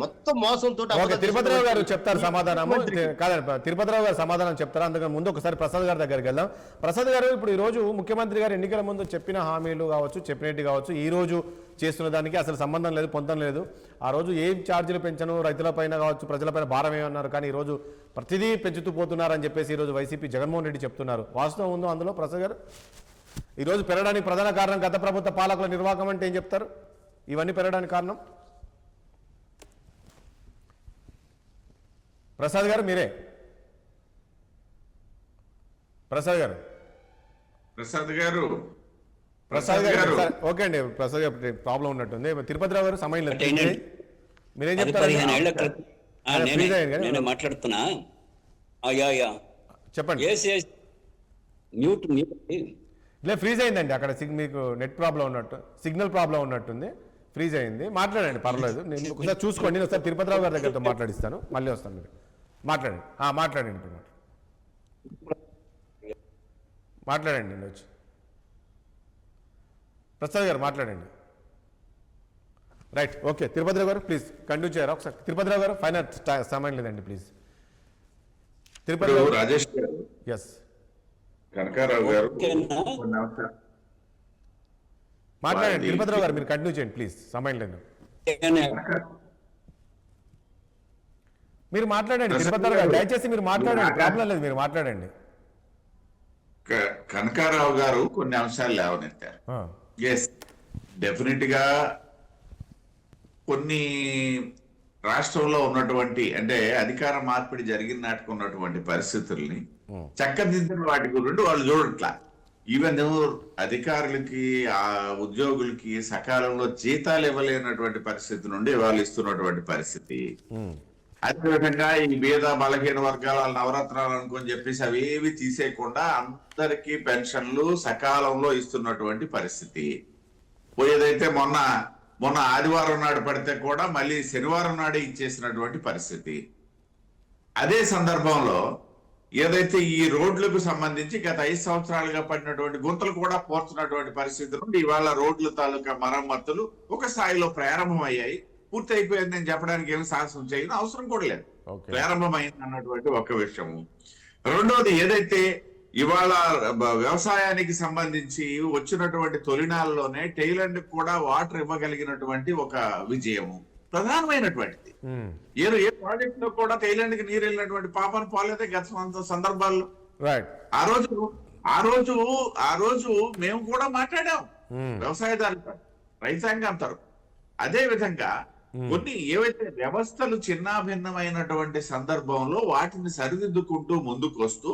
మొత్తం మోసంతో. తిరుపతిరావు గారు చెప్తారు సమాధానము, కాదండి తిరుపతిరావు గారు సమాధానం చెప్తారు. అందుకని ముందు ఒకసారి ప్రసాద్ గారి దగ్గరికి వెళ్దాం. ప్రసాద్ గారు, ఇప్పుడు ఈ రోజు ముఖ్యమంత్రి గారు ఎన్నికల ముందు చెప్పిన హామీలు కావచ్చు, చెప్పినట్టు కావచ్చు, ఈ రోజు చేస్తున్న దానికి అసలు సంబంధం లేదు, పొందం లేదు. ఆ రోజు ఏం ఛార్జీలు పెంచను, రైతులపైన కావచ్చు, ప్రజలపైన భారం ఏమన్నారు, కానీ ఈరోజు ప్రతిదీ పెంచుతూ పోతున్నారని చెప్పేసి ఈరోజు వైసీపీ జగన్మోహన్ రెడ్డి చెప్తున్నారు. వాస్తవం ఉందో అందులో ప్రసాద్ గారు? ఈరోజు పెరగడానికి ప్రధాన కారణం గత ప్రభుత్వ పాలకుల నిర్వాహకం అంటే ఏం చెప్తారు? ఇవన్నీ పెరగడానికి కారణం ప్రసాద్ గారు మీరే. ప్రసాద్ గారు ఓకే అండి. ప్రసాద్ గారు ప్రాబ్లం ఉన్నట్టుంది. తిరుపతిరావు గారు సమయం లేదు, మీరేం చెప్తారు? మాట్లాడుతున్నా చెప్పండి. ఫ్రీజ్ అయిందండి అక్కడ, మీకు నెట్ ప్రాబ్లం ఉన్నట్టు, సిగ్నల్ ప్రాబ్లం ఉన్నట్టుంది, ఫ్రీజ్ అయింది. మాట్లాడండి, పర్లేదు. నేను ఒకసారి చూసుకోండి, నేను ఒకసారి తిరుపతిరావు గారి దగ్గరతో మాట్లాడిస్తాను, మళ్ళీ వస్తాను. మీరు మాట్లాడండి. మాట్లాడండి నేను వచ్చి. ప్రసాద్ గారు మాట్లాడండి. Right, okay. తిరుపతిరావు గారు ప్లీజ్ కంటిన్యూ చేయరా ఒకసారి? తిరుపతిరావు గారు ఫైనల్ సమయం లేదండి, ప్లీజ్. తిరుపతిరావు రాజేష్ గారు, ఎస్ కనకారావు గారు మాట్లాడండి. తిరుపతిరావు గారు మీరు కంటిన్యూ చేయండి ప్లీజ్, సమయం లేదు. మీరు మాట్లాడండి తిరుపతిరావు గారు, దయచేసి మీరు మాట్లాడండి, ప్రాబ్లం లేదు, మీరు మాట్లాడండి. కనకారావు గారు కొన్ని అంశాలు లేవనెత్తారు. ఎస్, డెఫినెట్ గా కొన్ని రాష్ట్రంలో ఉన్నటువంటి, అంటే అధికార మార్పిడి జరిగిన నాటికి ఉన్నటువంటి పరిస్థితుల్ని చక్కదిద్దిన వాటి గురించి వాళ్ళు చూడట్లా. ఈవెన్ అధికారులకి, ఆ ఉద్యోగులకి సకాలంలో జీతాలు ఇవ్వలేనటువంటి పరిస్థితి నుండి వాళ్ళు ఇస్తున్నటువంటి పరిస్థితి. అదేవిధంగా ఈ బీద బలహీన వర్గాల నవరత్నాలు అనుకొని చెప్పేసి అవేవి తీసేయకుండా అందరికీ పెన్షన్లు సకాలంలో ఇస్తున్నటువంటి పరిస్థితి. పోయేదైతే మొన్న ఆదివారం నాడు పడితే కూడా మళ్ళీ శనివారం నాడే ఇచ్చేసినటువంటి పరిస్థితి. అదే సందర్భంలో ఏదైతే ఈ రోడ్లకు సంబంధించి గత 5 సంవత్సరాలుగా పడినటువంటి గుంతలు కూడా పోర్చున్నటువంటి పరిస్థితి నుండి ఇవాళ రోడ్ల తాలూకా మరమ్మతులు ఒక స్థాయిలో ప్రారంభమయ్యాయి. పూర్తి అయిపోయింది నేను చెప్పడానికి ఏమి సాహసం చేయను, అవసరం కూడా లేదు, ప్రారంభమైంది అన్నటువంటి ఒక విషయము. రెండోది, ఏదైతే ఇవాళ వ్యవసాయానికి సంబంధించి వచ్చినటువంటి తొలినాళ్ళలోనే టైలాండ్ కూడా వాటర్ ఇవ్వగలిగినటువంటి ఒక విజయము ప్రధానమైనటువంటిది. ఏ ప్రాజెక్ట్ లో కూడా టైలాండ్ కి నీరు వెళ్ళినటువంటి పాపను పోలేదే గత సందర్భాల్లో. రైట్. ఆ రోజు మేము కూడా మాట్లాడాం వ్యవసాయదారులతో, రైతాంగం తరపు. అదే విధంగా కొన్ని ఏవైతే వ్యవస్థలు చిన్నాభిన్నమైనటువంటి సందర్భంలో వాటిని సరిదిద్దుకుంటూ ముందుకు వస్తూ,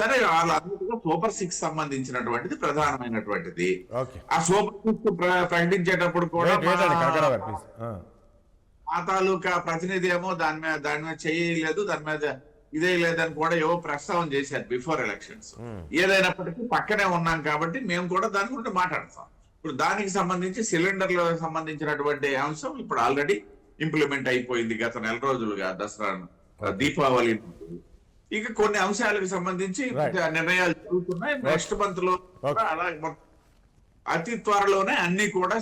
సరే వాళ్ళందరికీ సూపర్ 6 సంబంధించినటువంటిది ప్రధానమైనటువంటిది. ఆ సూపర్ 6 ప్రకటించేటప్పుడు కూడా మా తాలూకా ప్రతినిధి ఏమో దాని మీద చేయలేదు, దాని మీద ఇదే లేదని కూడా ఏవో ప్రస్తావన చేశారు బిఫోర్ ఎలక్షన్స్. ఏదైనప్పటికీ పక్కనే ఉన్నాం కాబట్టి మేము కూడా దాని గురించి మాట్లాడతాం. ఇప్పుడు దానికి సంబంధించి సిలిండర్లకు సంబంధించినటువంటి అంశం ఇప్పుడు ఆల్రెడీ ఇంప్లిమెంట్ అయిపోయింది గత నెల రోజులుగా, దసరా దీపావళి. ఇక కొన్ని అంశాలకు సంబంధించి నిర్ణయాలు జరుగుతున్నాయి. నెక్స్ట్ మంత్ లో అలాగే అతి త్వరలోనే అన్ని కూడా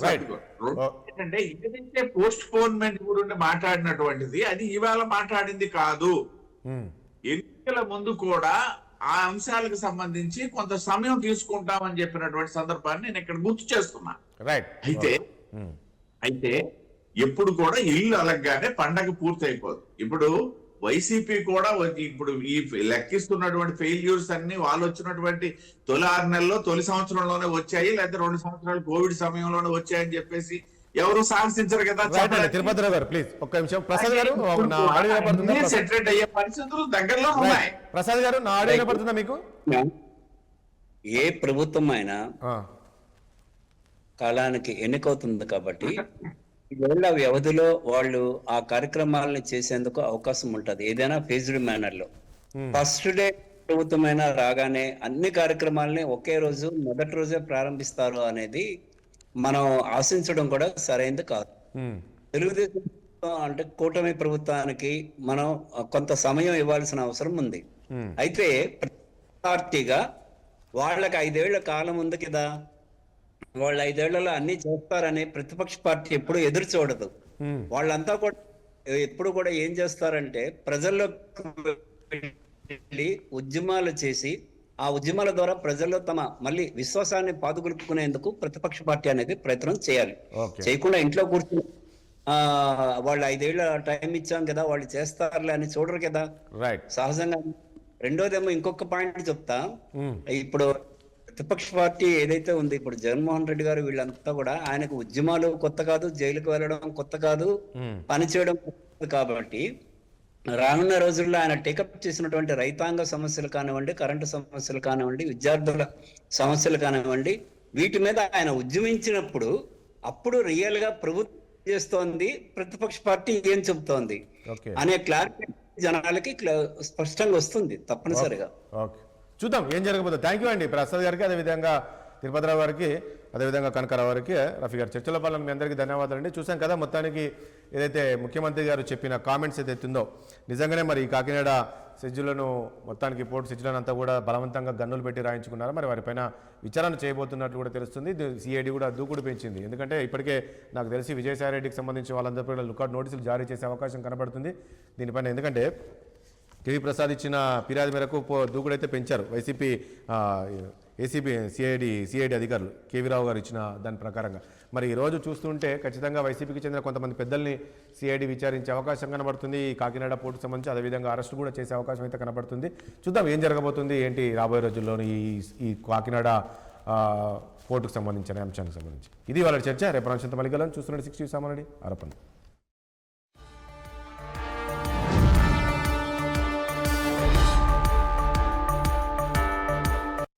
ఏంటంటే ఏదైతే పోస్ట్ పోన్మెంట్ గురించి మాట్లాడినటువంటిది అది ఇవాళ మాట్లాడింది కాదు. ఎన్నికల ముందు కూడా ఆ అంశాలకు సంబంధించి కొంత సమయం తీసుకుంటామని చెప్పినటువంటి సందర్భాన్ని నేను ఇక్కడ గుర్తు చేస్తున్నా. అయితే ఎప్పుడు కూడా ఇల్లు అలగ్గానే పండగ పూర్తి అయిపోదు. ఇప్పుడు వైసీపీ కూడా ఇప్పుడు ఈ లెక్కిస్తున్నటువంటి ఫెయిల్యూర్స్ అన్ని వాళ్ళు వచ్చినటువంటి తొలి 6 నెలల్లో తొలి సంవత్సరంలోనే వచ్చాయి, లేదా 2 సంవత్సరాలు కోవిడ్ సమయంలోనే వచ్చాయని చెప్పేసి ఎవరు సాహసించరు కదా. తిరుపతిరావు గారు ప్లీజ్ ఒక్క నిమిషం. ప్రసాద్ గారు సెటరేట్ అయ్యే పరిస్థితులు దగ్గరలో ఉన్నాయి. ప్రసాద్ గారు నా ఆడియో వినపడుతుందా మీకు? ఏ ప్రభుత్వం అయినా కాలానికి ఎన్నికవుతుంది కాబట్టి ఏళ్ల వ్యవధిలో వాళ్ళు ఆ కార్యక్రమాలను చేసేందుకు అవకాశం ఉంటది, ఏదైనా ఫేజ్డ్ మేనర్ లో. ఫస్ట్ డే ప్రభుత్వమైనా రాగానే అన్ని కార్యక్రమాలని ఒకే రోజు మొదటి రోజే ప్రారంభిస్తారు అనేది మనం ఆశించడం కూడా సరైనది కాదు. తెలుగుదేశం అంటే కూటమి ప్రభుత్వానికి మనం కొంత సమయం ఇవ్వాల్సిన అవసరం ఉంది. అయితే పార్టీగా వాళ్ళకి 5 ఏళ్ల కాలం ఉంది కదా, వాళ్ళు 5 ఏళ్లలో అన్ని చేస్తారని ప్రతిపక్ష పార్టీ ఎప్పుడు ఎదురు చూడదు. వాళ్ళంతా కూడా ఎప్పుడు కూడా ఏం చేస్తారంటే ప్రజల్లో ఉద్యమాలు చేసి ఆ ఉద్యమాల ద్వారా ప్రజల్లో తమ మళ్ళీ విశ్వాసాన్ని పాదుగొలుపుకునేందుకు ప్రతిపక్ష పార్టీ అనేది ప్రయత్నం చేయాలి. చేయకుండా ఇంట్లో కూర్చుని వాళ్ళు 5 ఏళ్ల టైం ఇచ్చాం కదా వాళ్ళు చేస్తారులే అని చూడరు కదా సహజంగా. రెండోదేమో ఇంకొక పాయింట్ చెప్తా. ఇప్పుడు ప్రతిపక్ష పార్టీ ఏదైతే ఉంది, ఇప్పుడు జగన్మోహన్ రెడ్డి గారు వీళ్ళంతా కూడా ఆయనకు ఉద్యమాలు కొత్త కాదు, జైలుకు వెళ్ళడం కొత్త కాదు, పని చేయడం కొత్త. కాబట్టి రానున్న రోజుల్లో ఆయన టేకప్ చేసినటువంటి రైతాంగ సమస్యలు కానివ్వండి, కరెంటు సమస్యలు కానివ్వండి, విద్యార్థుల సమస్యలు కానివ్వండి, వీటి మీద ఆయన ఉద్యమించినప్పుడు అప్పుడు రియల్ గా ప్రభుత్వం చేస్తోంది, ప్రతిపక్ష పార్టీ ఏం చెబుతోంది అనే క్లారిటీ జనాలకి స్పష్టంగా వస్తుంది తప్పనిసరిగా. చూద్దాం ఏం జరగబోతుంది. థ్యాంక్ యూ అండి ప్రసాద్ గారికి, అదేవిధంగా తిరుపతిరావు గారికి, అదేవిధంగా కనకరావు గారికి, రఫీ గారు. చర్చల పాలన మీ అందరికీ ధన్యవాదాలు అండి. చూసాం కదా మొత్తానికి ఏదైతే ముఖ్యమంత్రి గారు చెప్పిన కామెంట్స్ ఏదైతే ఉందో నిజంగానే మరి కాకినాడ సెజ్జులను మొత్తానికి పోర్టు సెజ్జులను అంతా కూడా బలవంతంగా గన్నులు పెట్టి రాయించుకున్నారు. మరి వారిపైన విచారణ చేయబోతున్నట్లు కూడా తెలుస్తుంది. సిఐడి కూడా దూకుడు పెంచింది. ఎందుకంటే ఇప్పటికే నాకు తెలిసి విజయసాయిరెడ్డికి సంబంధించి వాళ్ళందరూ కూడా లుకౌట్ నోటీసులు జారీ చేసే అవకాశం కనబడుతుంది దీనిపైన. ఎందుకంటే కేవీ ప్రసాద్ ఇచ్చిన ఫిర్యాదు మేరకు దూకుడైతే పెంచారు వైసీపీ ఏసీబీ సిఐడి అధికారులు. కేవీ రావు గారు ఇచ్చిన దాని ప్రకారంగా మరి ఈరోజు చూస్తుంటే ఖచ్చితంగా వైసీపీకి చెందిన కొంతమంది పెద్దల్ని సిఐడి విచారించే అవకాశం కనబడుతుంది. ఈ కాకినాడ పోర్టుకు సంబంధించి అదేవిధంగా అరెస్టు కూడా చేసే అవకాశం అయితే కనబడుతుంది. చూద్దాం ఏం జరగబోతుంది ఏంటి రాబోయే రోజుల్లోని ఈ కాకినాడ పోర్టుకు సంబంధించిన అంశానికి సంబంధించి. ఇది వాళ్ళ చర్చ. రేపు అంశంతో మళ్ళీ చూస్తున్నాడు 60 సామాన్యుడి ఆరోపణ.